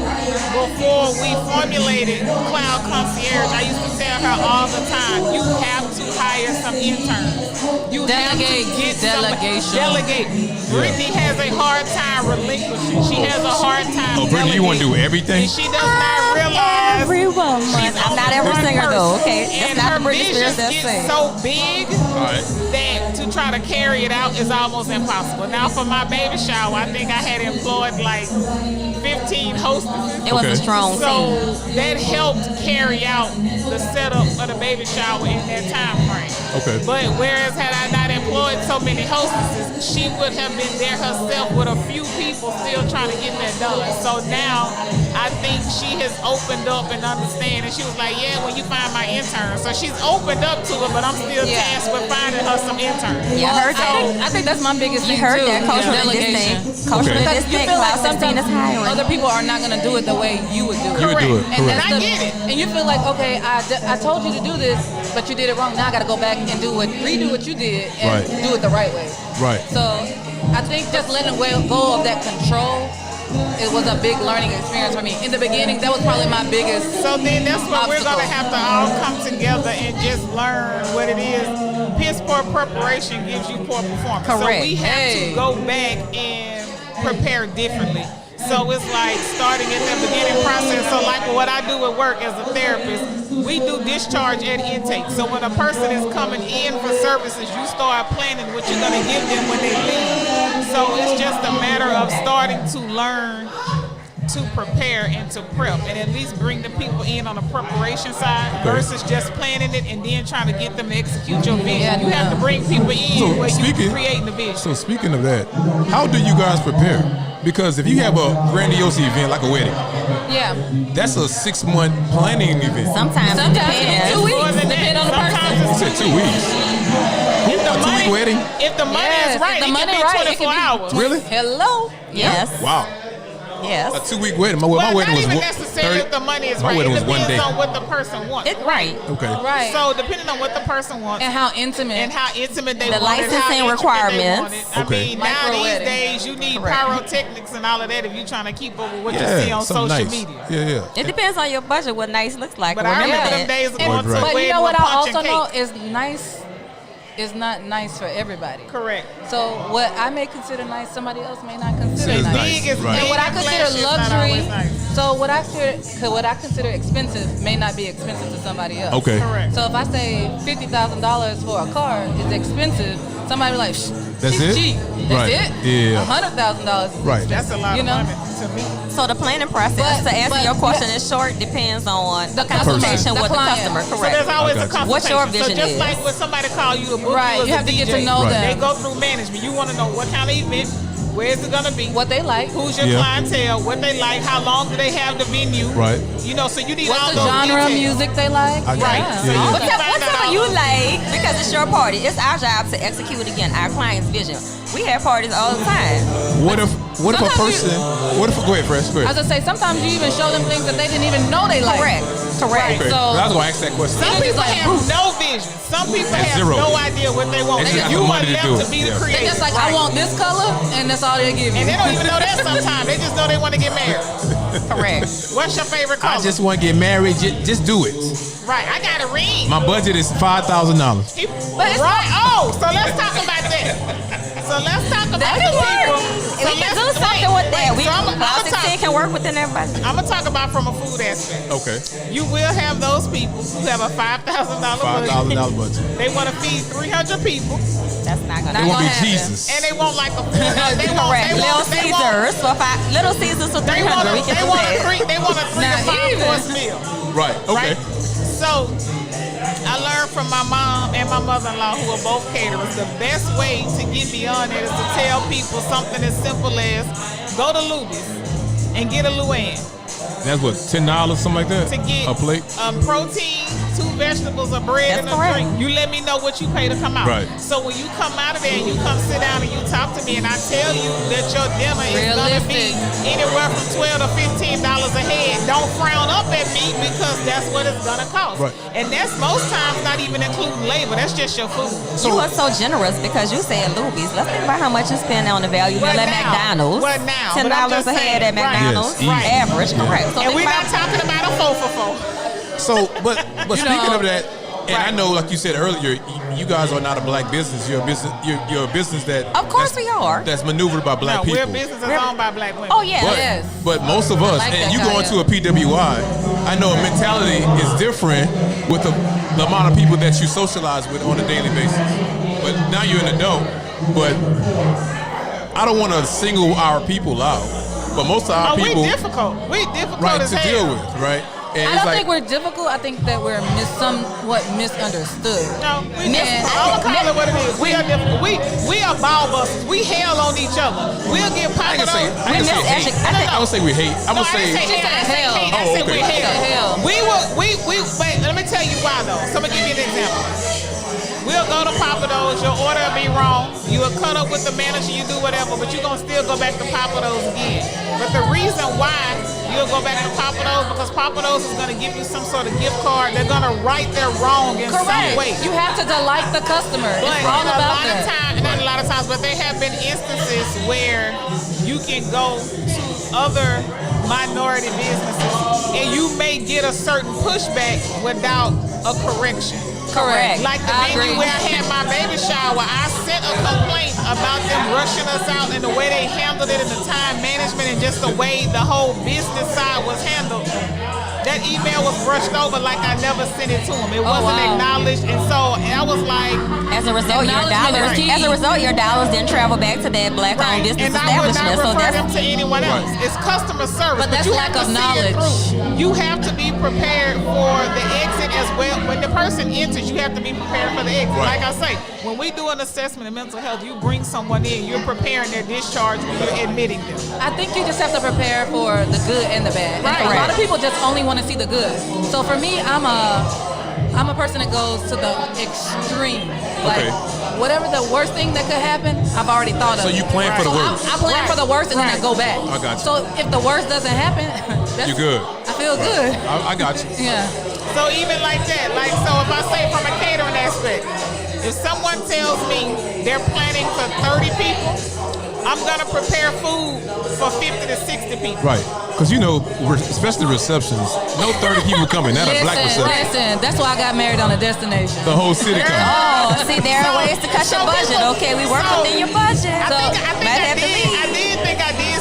S2: before we formulated Cloud Concierge, I used to tell her all the time, you have to hire some interns. You have to get delegate. Brittany has a hard time relinquishing. She has a hard time.
S1: Oh, Brittany, you want to do everything?
S2: And she does not realize
S3: I'm not every singer though. Okay,
S2: and
S3: that's not
S2: her
S3: the Britney
S2: vision
S3: Spears that
S2: gets
S3: sing.
S2: so big that to try to carry it out is almost impossible. Now for my baby shower, I think I had employed like 15 hostesses.
S3: It was a strong
S2: So
S3: team.
S2: that helped carry out the setup of the baby shower in that time frame.
S1: Okay.
S2: But whereas had I not employed so many hostesses, she would have been there herself with a few people still trying to get that done. So now I think she has opened up and understand, and she was like, yeah, when you find my intern. So she's opened up to it, but I'm still tasked with finding her some interns.
S3: Yeah, I heard that.
S4: I think that's my biggest
S3: You
S4: thing
S3: heard
S4: too.
S3: that culturally
S4: Delegation.
S3: distinct. Culturally
S4: Because you
S3: distinct.
S4: feel like
S3: Cloud 16 is hiring.
S4: sometimes other people are not going to do it the way you would do it.
S1: You would do it.
S2: And
S1: Correct.
S2: I get it.
S4: And you feel like, okay, I told you to do this, but you did it wrong. Now I got to go back and redo what you did and do it the right way.
S1: Right.
S4: So I think just letting go of that control, it was a big learning experience for me. In the beginning, that was probably my biggest
S2: So then that's what we're going to
S4: obstacle.
S2: have to all come together and just learn what it is. Piss poor preparation gives you poor performance.
S3: Correct.
S2: So we have to go back and prepare differently. So it's like starting at the beginning process. So like what I do at work as a therapist, we do discharge and intake. So when a person is coming in for services, you start planning what you're going to give them when they leave. So it's just a matter of starting to learn to prepare and to prep, and at least bring the people in on the preparation side versus just planning it and then trying to get them to execute your vision. You have to bring people in where you're creating the vision.
S1: So speaking of that, how do you guys prepare? Because if you have a grandiose event like a wedding, that's a 6-month planning event.
S3: Sometimes it depends.
S4: 2 weeks. Depending on the person.
S1: You said 2 weeks.
S2: If the
S1: A 2-week wedding?
S2: If the money is right, it can be 24 hours.
S1: Really?
S4: Hello.
S3: Yes.
S1: Wow.
S3: Yes.
S1: A 2-week wedding. My wedding
S2: not
S1: was
S2: even necessarily if the money is right.
S1: wedding
S2: It
S1: was 1
S2: depends
S1: day.
S2: on what the person wants.
S3: Right.
S1: Okay.
S4: Right.
S2: So depending on what the person wants
S4: And how intimate.
S2: and how intimate they
S3: The
S2: want it, how
S3: licensing
S2: intricate
S3: requirements.
S2: they want it.
S1: Okay.
S2: I mean, now
S4: Micro
S2: these
S4: wedding.
S2: days you need
S3: Correct.
S2: pyrotechnics and all of that if you're trying to keep up with what you see on
S1: something
S2: social
S1: nice.
S2: media.
S1: Yeah.
S3: It depends on your budget what nice looks like.
S2: But I
S3: Remember
S2: remember
S3: that.
S2: them days of
S4: And-
S2: going to a
S1: Right.
S4: But you
S2: wedding
S4: know
S2: with
S4: what I
S2: punch
S4: also
S2: and
S4: know
S2: cake.
S4: is nice is not nice for everybody.
S2: Correct.
S4: So what I may consider nice, somebody else may not consider
S1: It's
S4: nice.
S1: nice.
S2: Big is
S1: Right.
S2: big
S4: And what I
S2: and
S4: consider
S2: flashy is not
S4: luxury,
S2: always nice.
S4: so what I consider expensive may not be expensive to somebody else.
S1: Okay.
S2: Correct.
S4: So if I say $50,000 for a car is expensive, somebody be like, Shh,
S1: That's
S4: she's
S1: it?
S4: cheap. That's
S1: Right.
S4: it?
S1: Yeah.
S4: $100,000 is
S1: Right.
S2: That's a lot
S4: You
S2: of
S4: know?
S2: money to me.
S3: So the planning process,
S4: But-
S3: to answer
S4: but-
S3: your question in short, depends on
S4: The
S3: the consultation
S4: customer,
S3: with
S4: the
S3: the
S4: client.
S3: customer.
S2: So
S3: Correct.
S2: there's always
S1: I
S2: a
S1: got you.
S2: consultation.
S3: What your vision
S2: so just
S3: is.
S2: like when somebody call you to book
S4: Right,
S2: you as
S4: you
S2: a
S4: have to get
S2: DJ,
S4: to know
S1: Right.
S4: them.
S2: they go through management. You want to know what kind of event, where is it going to be,
S4: What they like.
S2: who's your
S1: Yeah.
S2: clientele, what they like, how long do they have the venue.
S1: Right.
S2: You know, so you need all
S4: What's the
S2: those
S4: genre of
S2: details.
S4: music they like?
S1: I got
S2: Right.
S1: it.
S2: So
S1: Yeah,
S2: you
S1: yeah.
S3: What
S2: can find out
S3: time
S2: all
S3: you
S2: those-
S3: like? Because it's your party. It's our job to execute again our client's vision. We have parties all the time.
S1: What if a
S4: Sometimes
S1: person? Go ahead, Fresh. Go
S4: I
S1: ahead.
S4: was gonna say sometimes you even show them things that they didn't even know they like.
S3: Correct. Correct.
S1: Okay.
S4: So-
S1: I was gonna ask that question.
S2: Some
S4: It's
S2: people
S4: like
S2: have
S4: proof.
S2: no vision. Some people
S1: That's
S2: have
S1: zero.
S2: no idea what they want.
S1: They just got
S2: You
S1: the
S2: are
S1: money to
S2: left
S1: do
S2: to
S1: it.
S2: be the
S1: Yeah.
S4: They
S2: creator.
S4: just like, I want this color, and that's all they'll give you.
S2: And they don't even know that sometimes. They just know they want to get married.
S3: Correct.
S2: What's your favorite color?
S1: I just want to get married. Just do it.
S2: Right, I got a ring.
S1: My budget is $5,000.
S2: Right. Oh, so let's talk about that. So let's talk about
S3: That
S2: the
S3: can
S2: people.
S3: work.
S2: So
S3: We can do
S2: let's-
S3: something with that.
S2: wait,
S3: We
S2: so I'ma
S3: Cloud 16 can work within everybody.
S2: I'm gonna talk about from a food aspect.
S1: Okay.
S2: You will have those people who have a $5,000
S1: $5,000 budget.
S2: They want to feed 300 people,
S3: That's not gonna
S1: It won't be
S4: gonna happen.
S1: Jesus.
S2: and they want like a they want
S3: Correct. Little
S2: they want
S3: Caesars for Little Caesars for
S2: they
S3: 300.
S2: want
S3: We can do that.
S2: they want a 3 to
S4: Not
S2: 5
S4: even.
S2: course meal.
S1: Right. Okay.
S2: Right? So I learned from my mom and my mother-in-law, who are both caterers, the best way to get beyond it is to tell people something as simple as go to Luby's and get a Luann.
S1: That's what, $10, something like that?
S2: To get
S1: a plate?
S2: Protein, 2 vegetables, a bread,
S3: That's
S2: and a
S3: correct.
S2: drink. You let me know what you pay to come out.
S1: Right.
S2: So when you come out of there and you come sit down and you talk to me and I tell you that your dinner is going to be anywhere from $12 to $15 a head, don't frown up at me because that's what it's going to cost.
S1: Right.
S2: And that's most times not even including labor. That's just your food.
S3: You are so generous because you say at Luby's. Let's think about how much you spend on the value meal
S2: What
S3: at
S2: now?
S3: McDonald's.
S2: What now?
S3: $10
S2: But I'm just
S3: a head
S2: saying,
S3: at
S2: right.
S3: McDonald's.
S1: Yes, easy.
S3: Average, correct. So
S2: And
S3: think
S2: we're not
S3: about-
S2: talking about a 4 for 4.
S1: So, but speaking
S4: know,
S1: of that, and I know, like you said earlier, you guys are not a black business. You're a business. You're a business that.
S3: Of course we are.
S1: That's maneuvered by black
S2: No,
S1: people.
S2: we're businesses owned by black women.
S3: Oh yeah.
S1: But,
S4: Yes.
S1: but most of us,
S4: like
S1: and
S4: that,
S1: you go into
S4: Kaya.
S1: a PWI, I know a mentality is different with the amount of people that you socialize with on a daily basis. But now you're an adult. But I don't want to single our people out. But most of our
S2: we
S1: people,
S2: difficult. We difficult
S1: right,
S2: as
S1: to
S2: hell.
S1: deal with, right? And
S4: I
S1: it's
S4: don't
S1: like,
S4: think we're difficult. I think that we're somewhat misunderstood.
S2: No, we
S3: Miss-
S2: difficult. I'm gonna call it what it is. We are difficult. We are ball busters. We hell on each other. We'll get
S1: I
S2: popped
S1: can say,
S2: up.
S1: I can say hate. I would say we hate. I
S2: No,
S1: would
S2: I didn't
S1: say,
S2: say hell. I said
S4: hell.
S2: hate. I
S1: Oh,
S2: said
S1: okay.
S2: we hell.
S4: Hell.
S2: Wait, let me tell you why though. So I'm gonna give you an example. We'll go to Papa Do's, your order will be wrong. You will cut up with the manager, you do whatever, but you're gonna still go back to Papa Do's again. But the reason why you'll go back to Papa Do's because Papa Do's is gonna give you some sort of gift card. They're gonna right their wrong in some way.
S4: You have to delight the customer.
S2: But
S4: It's all about that.
S2: not a lot of times, but there have been instances where you can go to other minority businesses and you may get a certain pushback without a correction.
S3: Correct.
S2: Like the
S4: I
S2: venue
S4: agree.
S2: where I had my baby shower, I sent a complaint about them rushing us out and the way they handled it and the time management and just the way the whole business side was handled. That email was brushed over like I never sent it to them. It wasn't
S4: wow.
S2: acknowledged, and so I was like,
S3: As a result,
S4: Acknowledgement is key.
S3: As a result, your dollars didn't travel back to that black-owned business
S2: and I would not
S3: establishment. So
S2: refer them
S3: that's
S2: to anyone else. It's customer service,
S4: But that's
S2: you
S4: lack
S2: have to
S4: of
S2: see it
S4: knowledge.
S2: through. You have to be prepared for the exit as well. When the person enters, you have to be prepared for the exit.
S1: Right.
S2: Like I say, when we do an assessment of mental health, you bring someone in, you're preparing their discharge when you're admitting them.
S4: I think you just have to prepare for the good and the bad.
S2: Right.
S4: And a lot of people just only want to see the good. So for me, I'm a person that goes to the extreme. Like whatever the worst thing that could happen, I've already thought of.
S1: So you plan for the worst.
S4: I plan for the worst and then I go back.
S1: I got you.
S4: So if the worst doesn't happen, that's,
S1: You're good.
S4: I feel good.
S1: I got you.
S4: Yeah.
S2: So even like that, like so if I say from a catering aspect, if someone tells me they're planning for 30 people, I'm gonna prepare food for 50 to 60 people.
S1: Right. Because you know, especially receptions, no 30 people coming. Not a black reception.
S4: Listen, that's why I got married on a destination.
S1: The whole city comes.
S3: Oh, see, there are ways to cut your budget. Okay, we work within your budget.
S2: I
S3: So
S2: think
S3: might have to leave.
S2: I did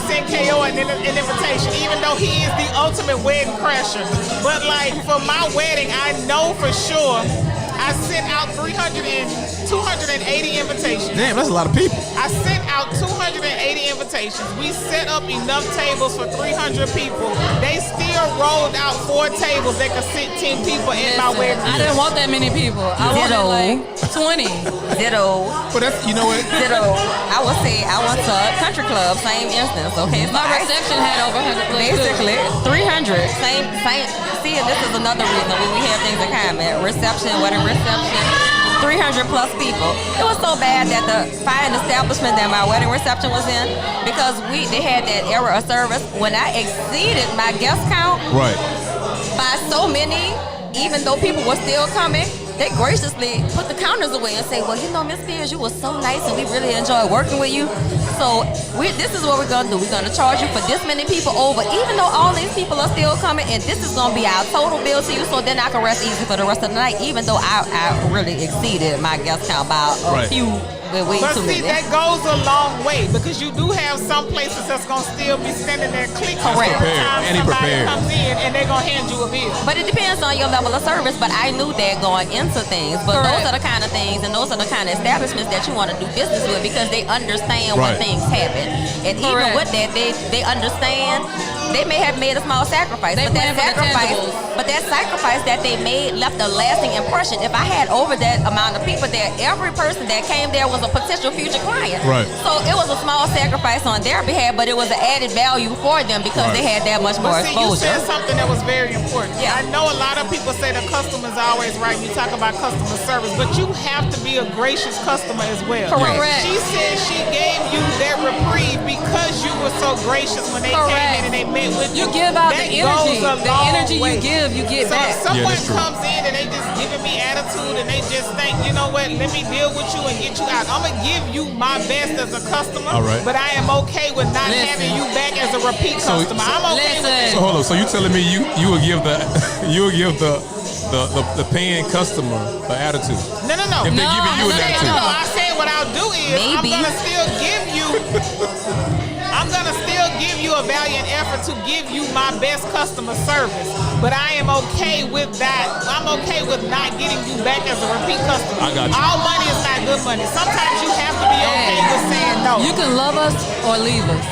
S2: send KO an invitation, even though he is the ultimate wedding crasher. But like for my wedding, I know for sure I sent out 280 invitations.
S1: Damn, that's a lot of people.
S2: I sent out 280 invitations. We set up enough tables for 300 people. They still rolled out 4 tables that could sit 10 people in my wedding.
S4: I didn't want that many people. I wanted like 20.
S3: Ditto.
S1: But that's, you know what?
S3: Ditto. I would say I went to a country club, same instance. Okay, so
S4: My reception had over 100 places.
S3: basically 300. Same. See, and this is another reason when we have things in common. Reception, wedding reception. 300 plus people. It was so bad that the fine establishment that my wedding reception was in, because they had that error of service. When I exceeded my guest count
S1: Right.
S3: by so many, even though people were still coming, they graciously put the counters away and say, well, you know, Miss Fields, you were so nice and we really enjoyed working with you. So this is what we're going to do. We're going to charge you for this many people over, even though all these people are still coming, and this is going to be our total bill to you, so then I can rest easy for the rest of the night, even though I really exceeded my guest count by a few.
S2: But see, that goes a long way, because you do have some places that's going to still be standing there clicking every time somebody comes in and they're going to hand you a bill.
S3: But it depends on your level of service, but I knew that going into things. But those are the kind of things and those are the kind of establishments that you want to do business with, because they understand when things happen. And even with that, they understand. They may have made a small sacrifice, but that sacrifice that they made left a lasting impression. If I had over that amount of people there, every person that came there was a potential future client.
S1: Right.
S3: So it was a small sacrifice on their behalf, but it was an added value for them because they had that much more exposure.
S2: You said something that was very important. Yeah. I know a lot of people say the customer's always right. You talk about customer service, but you have to be a gracious customer as well.
S3: Correct.
S2: She said she gave you that reprieve because you were so gracious when they came in and they met with you.
S4: You give out the energy. The energy you give, you get back.
S2: So if someone comes in and they just giving me attitude and they just think, you know what, let me deal with you and get you out. I'm going to give you my best as a customer, but I am okay with not having you back as a repeat customer. I'm okay with that.
S1: So hold on. So you telling me you will give the the paying customer an attitude?
S2: No.
S1: If they're giving you an attitude.
S2: No, I said what I'll do is I'm gonna still give you a valiant effort to give you my best customer service. But I am okay with that. I'm okay with not getting you back as a repeat customer.
S1: I got you.
S2: All money is not good money. Sometimes you have to be okay with saying no.
S4: You can love us or leave us.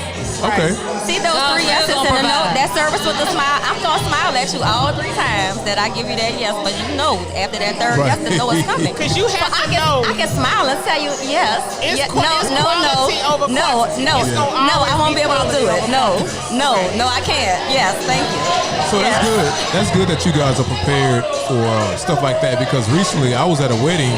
S1: Okay.
S3: See those three yeses and a no, that service with a smile. I'm going to smile at you all 3 times that I give you that yes, but you know after that third yes, the no is coming.
S2: Because you have to know.
S3: I can smile and tell you yes. No, I won't be able to do it. No, I can't. Yes, thank you.
S1: So that's good. That's good that you guys are prepared for stuff like that, because recently I was at a wedding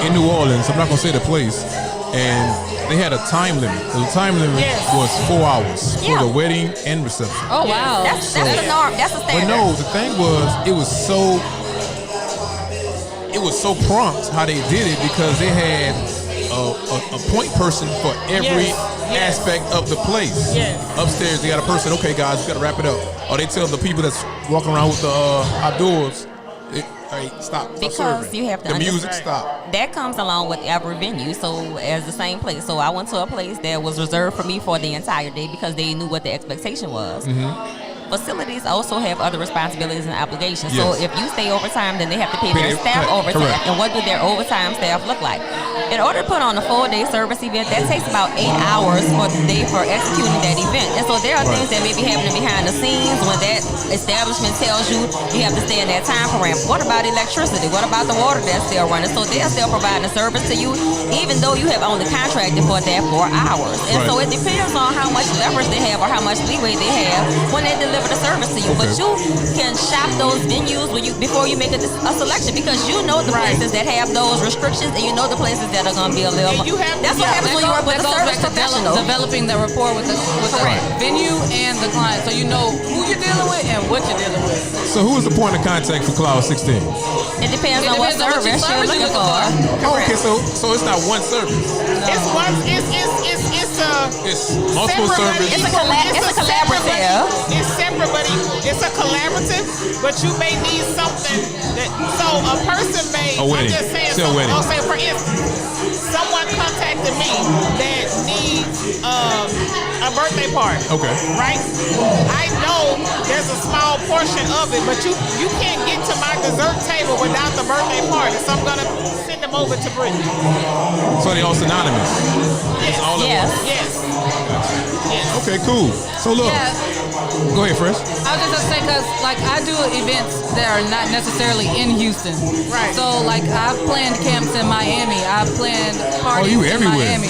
S1: in New Orleans. I'm not going to say the place. And they had a time limit. The time limit was 4 hours for the wedding and reception.
S3: Oh, wow. That's the norm. That's the standard.
S1: But no, the thing was, it was so prompt how they did it, because they had a point person for every aspect of the place. Upstairs, they got a person, okay, guys, we got to wrap it up. Or they tell the people that's walking around with the outdoors, stop.
S3: Because you have to
S1: the music stop.
S3: That comes along with every venue. So as the same place. So I went to a place that was reserved for me for the entire day because they knew what the expectation was. Facilities also have other responsibilities and obligations. So if you stay overtime, then they have to pay their staff overtime. And what do their overtime staff look like? In order to put on a full-day service event, that takes about 8 hours for the day for executing that event. And so there are things that may be happening behind the scenes when that establishment tells you you have to stay in that time frame. What about electricity? What about the water that's still running? So they're still providing a service to you, even though you have only contracted for that 4 hours. And so it depends on how much leverage they have or how much leeway they have when they deliver the service to you. But you can shop those venues before you make a selection, because you know the places that have those restrictions and you know the places that are going to be a little. That's what happens when you work with a service professional.
S4: Developing the rapport with the venue and the client, so you know who you're dealing with and what you're dealing with.
S1: So who is the point of contact for Cloud 16?
S3: It depends on what service you're looking for.
S1: Okay, so it's not one service.
S2: It's
S1: multiple services.
S3: It's a collaborative.
S2: It's separate, but it's a collaborative. But you may need something that. So a person may.
S1: A wedding.
S2: I'm just saying.
S1: Wedding.
S2: I'll say, for instance, someone contacted me that needs a birthday party.
S1: Okay.
S2: Right. I know there's a small portion of it, but you can't get to my dessert table without the birthday party. So I'm gonna send them over to Brittany.
S1: So they all synonymous.
S2: Yes.
S1: All
S2: yes.
S1: Okay, cool. So look. Go ahead, Fresh.
S4: I was just gonna say, because like I do events that are not necessarily in Houston.
S2: Right.
S4: So like I've planned camps in Miami. I've planned parties in Miami,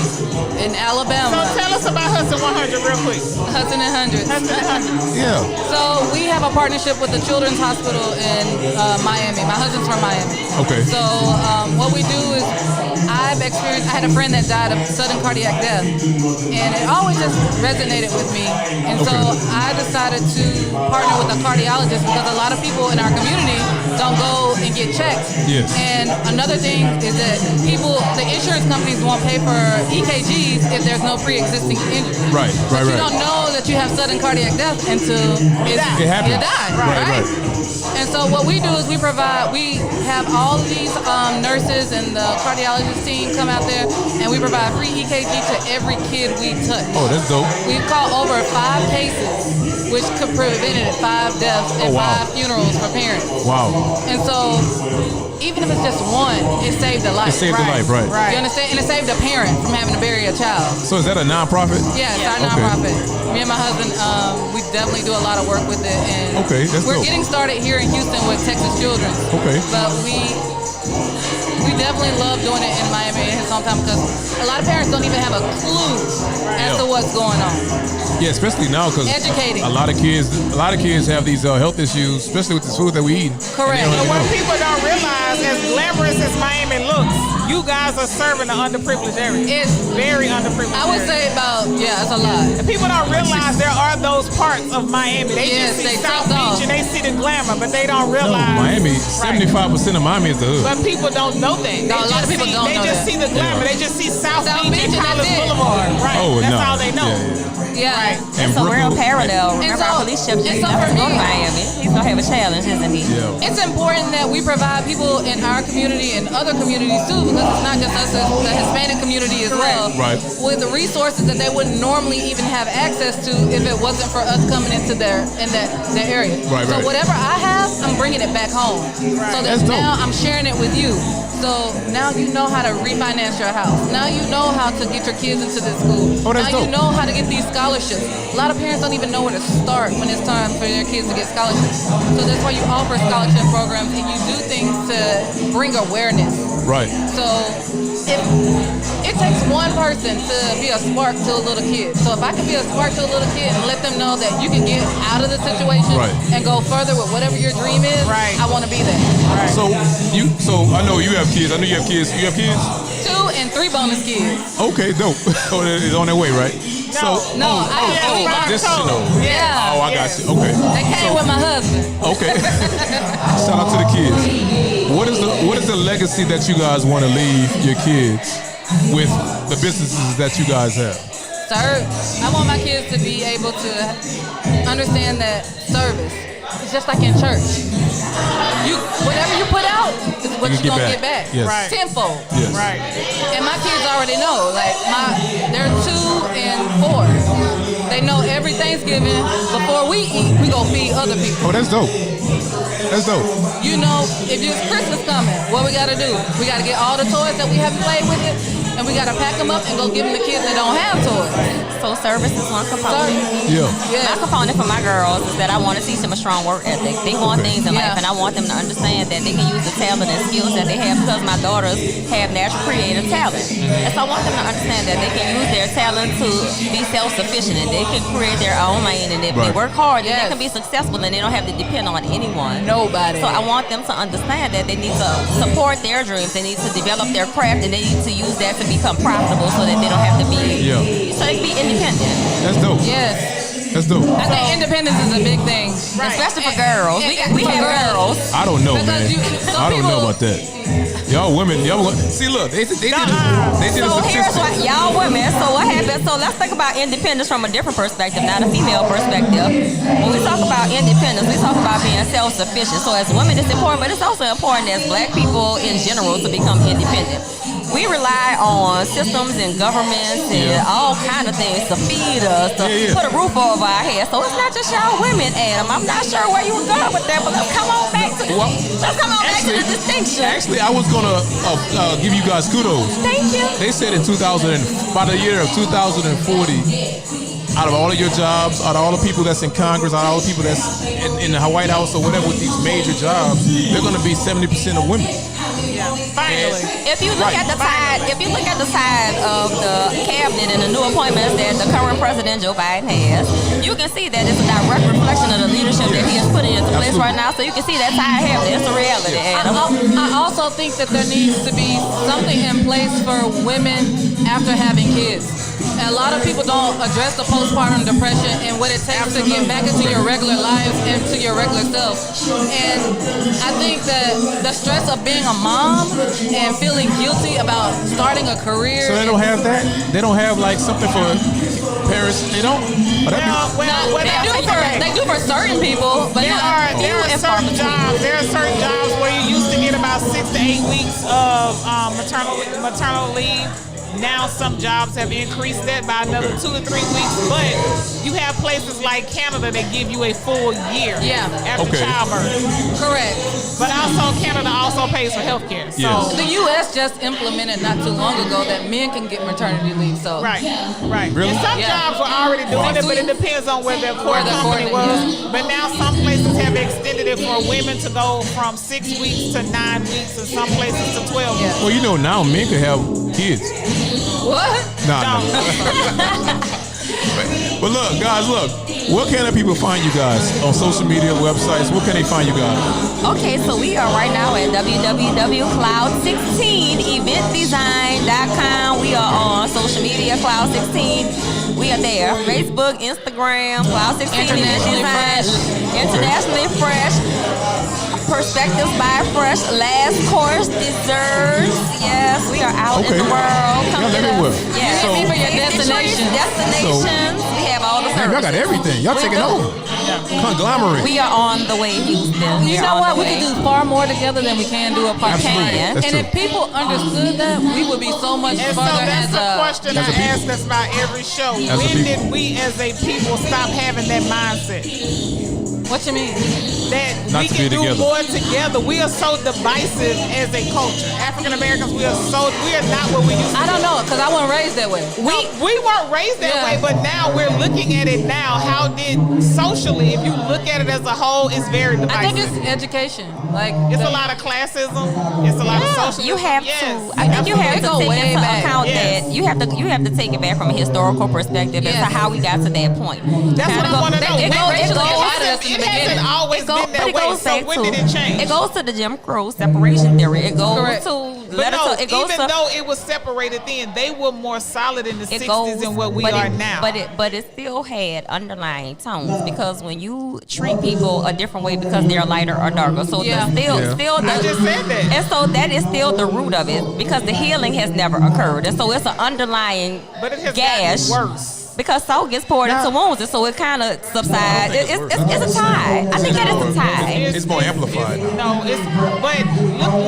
S4: in Alabama.
S2: So tell us about Hudson 100 real quick.
S4: Hudson and Hundreds.
S1: Yeah.
S4: So we have a partnership with the Children's Hospital in Miami. My husband's from Miami.
S1: Okay.
S4: So what we do is I had a friend that died of sudden cardiac death, and it always just resonated with me. And so I decided to partner with a cardiologist because a lot of people in our community don't go and get checked.
S1: Yes.
S4: And another thing is that the insurance companies won't pay for EKGs if there's no pre-existing injury.
S1: Right.
S4: You don't know that you have sudden cardiac death until
S1: it happens.
S4: you die. Right. And so what we do is we have all of these nurses and the cardiologist team come out there, and we provide free EKG to every kid we touch.
S1: Oh, that's dope.
S4: We've caught over 5 cases, which could prevented 5 deaths and 5 funerals for parents.
S1: Wow.
S4: And so even if it's just one, it saved a life.
S1: It saved a life, right.
S4: You understand? And it saved a parent from having to bury a child.
S1: So is that a nonprofit?
S4: Yeah, it's our nonprofit. Me and my husband, we definitely do a lot of work with it. And we're getting started here in Houston with Texas Children. But we definitely love doing it in Miami and his hometown because a lot of parents don't even have a clue as to what's going on.
S1: Yeah, especially now because
S4: educating.
S1: A lot of kids have these health issues, especially with the food that we eat.
S2: Correct. And what people don't realize, as glamorous as Miami looks, you guys are serving the underprivileged area. It's very underprivileged.
S4: I would say it's a lot.
S2: And people don't realize there are those parts of Miami. They just see South Beach and they see the glamour, but they don't realize.
S1: No, Miami, 75% of Miami is the hood.
S2: But people don't know that.
S4: A lot of people don't know that.
S2: They just see the glamour. They just see South Beach and College Boulevard. Right.
S1: Oh,
S2: that's all they know.
S4: Yeah.
S2: Right.
S3: It's a real parallel. Remember our police chief just have to go to Miami. He's going to have a challenge, isn't he?
S1: Yeah.
S4: It's important that we provide people in our community and other communities too, because it's not just us, it's the Hispanic community as well.
S1: Right.
S4: With the resources that they wouldn't normally even have access to if it wasn't for us coming into their area.
S1: Right.
S4: So whatever I have, I'm bringing it back home. Right. So that now I'm sharing it with you. So now you know how to refinance your house. Now you know how to get your kids into this school. Now you know how to get these scholarships. A lot of parents don't even know where to start when it's time for their kids to get scholarships. So that's why you offer scholarship programs and you do things to bring awareness.
S1: Right.
S4: So it takes one person to be a spark to a little kid. So if I can be a spark to a little kid and let them know that you can get out of the situation and go further with whatever your dream is, I want to be there.
S2: Right.
S1: So I know you have kids. I know you have kids. You have kids?
S4: 2 and 3 bonus kids.
S1: Okay, dope. It's on their way, right?
S2: Additional.
S4: Yeah.
S1: Oh, I got you. Okay.
S4: They came with my husband.
S1: Okay. Shout out to the kids. What is the legacy that you guys want to leave your kids with the businesses that you guys have?
S4: I want my kids to be able to understand that service is just like in church. Whatever you put out is what you're going to get back.
S1: Yes.
S2: Right.
S4: Tenfold.
S1: Yes.
S2: Right.
S4: And my kids already know. Like they're 2 and 4. They know every Thanksgiving before we eat, we go feed other people.
S1: Oh, that's dope. That's dope.
S4: You know, if it's Christmas coming, what we got to do? We got to get all the toys that we haven't played with it, and we got to pack them up and go give them to kids that don't have toys.
S3: So service is one component.
S1: Yeah.
S3: My component for my girls is that I want to teach them a strong work ethic. They want things in life, and I want them to understand that they can use the talent and skills that they have because my daughters have natural creative talent. And so I want them to understand that they can use their talent to be self-sufficient and they can create their own lane. And if they work hard, then they can be successful and they don't have to depend on anyone.
S4: Nobody.
S3: So I want them to understand that they need to support their dreams. They need to develop their craft and they need to use that to become profitable so that they don't have to be, so they can be independent.
S1: That's dope.
S4: Yes.
S1: That's dope.
S4: I think independence is a big thing.
S3: Right. Especially for girls. We have girls.
S1: I don't know, man. I don't know about that. Y'all women, see, look, they did a
S3: So here's what, y'all women, so what happens, so let's think about independence from a different perspective, not a female perspective. When we talk about independence, we talk about being self-sufficient. So as women, it's important, but it's also important as black people in general to become independent. We rely on systems and governments and all kind of things to feed us, to put a roof over our heads. So it's not just y'all women, Adam. I'm not sure where you were going with that, but let's come on back to the distinction.
S1: Actually, I was gonna give you guys kudos.
S3: Thank you.
S1: They said by the year of 2040, out of all of your jobs, out of all the people that's in Congress, out of all the people that's in the White House or whatever with these major jobs, they're gonna be 70% of women.
S2: Yeah. Finally.
S3: If you look at the side of the cabinet and the new appointments that the current president Joe Biden has, you can see that it's a direct reflection of the leadership that he is putting into place right now. So you can see that side happening. It's a reality, Adam.
S4: I also think that there needs to be something in place for women after having kids. And a lot of people don't address the postpartum depression and what it takes to get back into your regular lives and to your regular self. And I think that the stress of being a mom and feeling guilty about starting a career.
S1: So they don't have that? They don't have like something for parents? They don't?
S4: They do for certain people, but
S2: there are certain jobs. There are certain jobs where you used to get about 6 to 8 weeks of maternal leave. Now some jobs have increased that by another 2 to 3 weeks, but you have places like Canada that give you a full year after childbirth.
S4: Correct.
S2: But also Canada also pays for health care. So
S4: the U.S. just implemented not too long ago that men can get maternity leave. So
S2: right.
S1: Really?
S2: And some jobs were already doing it, but it depends on where their core company was. But now some places have extended it for women to go from 6 weeks to 9 weeks, and some places to 12 weeks.
S1: Well, you know now men can have kids.
S4: What?
S1: Nah. But look, guys, where can the people find you guys? On social media, websites, where can they find you guys?
S3: Okay, so we are right now at www.cloud16eventdesign.com. We are on social media, Cloud16. We are there. Facebook, Instagram, Cloud16 Internationally Fresh. Perspectives by Fresh, Last Course Desserts. Yes, we are out in the world. Come get us. Yes.
S4: So, for your destinations.
S3: We have all the services.
S1: Y'all got everything. Y'all taking over. Conglomerate.
S3: We are on the way, Houston.
S4: You know what? We can do far more together than we can do apart.
S1: Absolutely.
S4: And if people understood that, we would be so much further
S2: that's
S4: as
S2: a question I ask us about every show. When did we as a people stop having that mindset?
S4: What you mean?
S2: That we can do more together. We are so divisive as a culture. African Americans, we are not what we used to.
S4: I don't know, because I wasn't raised that way.
S2: We weren't raised that way, but now we're looking at it now. How did socially, if you look at it as a whole, it's very divisive.
S4: I think it's education.
S2: It's a lot of classism. It's a lot of socialism.
S3: You have to. I think you have to take into account that you have to take it back from a historical perspective as to how we got to that point.
S2: That's what I want to know.
S4: It
S2: hasn't always been that way. So when did it change?
S3: It goes to the Jim Crow separation theory. It goes to
S2: even though it was separated then, they were more solid in the 60s than what we are now.
S3: But it still had underlying tones, because when you treat people a different way because they're lighter or darker, so still
S2: I just said that.
S3: And so that is still the root of it, because the healing has never occurred, and so it's an underlying gash.
S2: Worse.
S3: Because salt gets poured into wounds, and so it kind of subsides. It's a tie. I think that is a tie.
S1: It's more amplified.
S2: No, but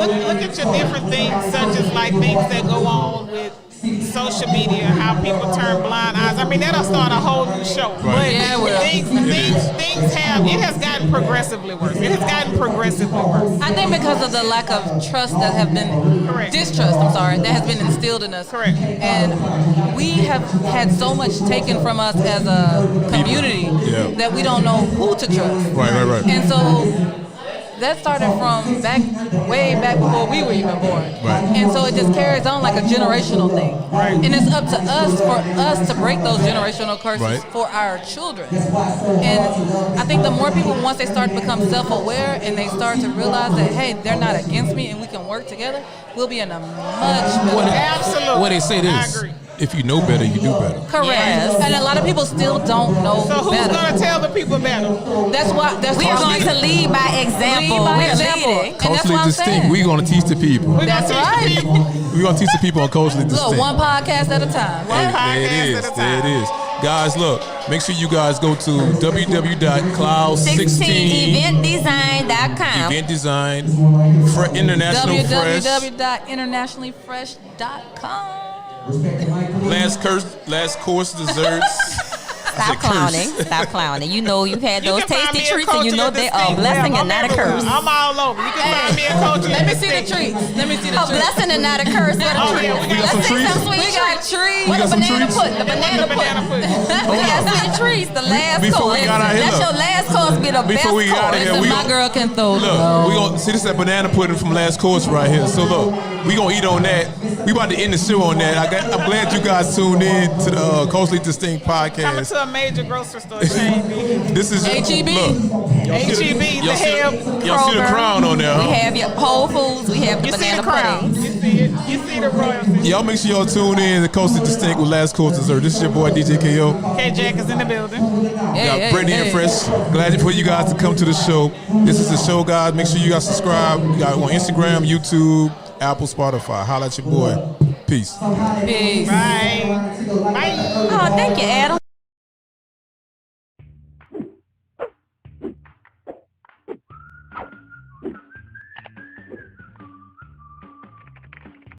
S2: look at your different things, such as like things that go on with social media, how people turn blind eyes. I mean, that'll start a whole new show.
S1: Right.
S2: But it has gotten progressively worse. It has gotten progressively worse.
S4: I think because of the lack of trust that have been, distrust, that has been instilled in us.
S2: Correct.
S4: And we have had so much taken from us as a community that we don't know who to trust.
S1: Right.
S4: And so that started from way back before we were even born.
S1: Right.
S4: And so it just carries on like a generational thing.
S2: Right.
S4: And it's up to us, for us to break those generational curses for our children. And I think the more people, once they start to become self-aware and they start to realize that, hey, they're not against me and we can work together, we'll be in a much better
S2: Absolutely.
S1: What they say this.
S2: I agree.
S1: If you know better, you do better.
S4: Correct.
S3: Yes.
S4: And a lot of people still don't know
S2: So who's
S4: better.
S2: going to tell the people better?
S4: That's why
S3: We are going to lead by example.
S4: Lead by
S3: We're
S4: example.
S3: leading.
S4: And that's
S1: Culturally
S4: what I'm
S1: distinct.
S4: saying.
S1: We're going to teach the people.
S4: That's right.
S1: We're going to teach the people on culturally distinct.
S4: Look, one podcast at a time.
S2: One
S1: There it
S2: podcast
S1: is.
S2: at a
S1: There it
S2: time.
S1: is. Guys, look. Make sure you guys go to www.cloud16eventdesign.com. Event Design. International Fresh.
S4: www.internationallyfresh.com.
S1: Last course desserts.
S3: Stop clowning. Stop clowning. You know you've had those tasty treats and you know they are a blessing and not a curse.
S2: I'm all over. You can find me a coach.
S4: Let me see the treats. Let me see the
S3: A
S4: treats.
S3: blessing and not a curse. What a treat.
S2: We got some
S1: treats.
S3: We got treats.
S1: We got some
S3: banana
S1: treats.
S3: pudding. The banana pudding. We got sweet treats. The last
S1: Before
S3: course.
S1: we got out here,
S3: Let
S1: look.
S3: your last course be the best
S1: Before we got out of here,
S3: course.
S1: we
S4: My girl can throw.
S1: Look, we gonna see this that banana pudding from last course right here. So look, we gonna eat on that. We about to end the show on that. I'm glad you guys tuned in to the Culturally Distinct
S2: Coming
S1: podcast.
S2: to a major grocery store chain.
S1: This is
S4: H-E-B.
S1: Look,
S2: H-E-B, the hell.
S1: y'all see the crown on there,
S3: We
S1: huh?
S3: have your Whole Foods. We have the
S2: You see
S3: banana
S2: the crown.
S3: puddings.
S2: You see it. You see the royalty.
S1: Y'all make sure y'all tune in to Culturally Distinct with Last Course Dessert. This is your boy DJ KO.
S2: K-Jack is in the building.
S1: Got Brittany and Fresh. Glad for you guys to come to the show. This is the show, guys. Make sure you guys subscribe. We got on Instagram, YouTube, Apple, Spotify. Holla at your boy. Peace.
S4: Peace.
S2: Bye. Bye.
S3: Oh, thank you, Adam.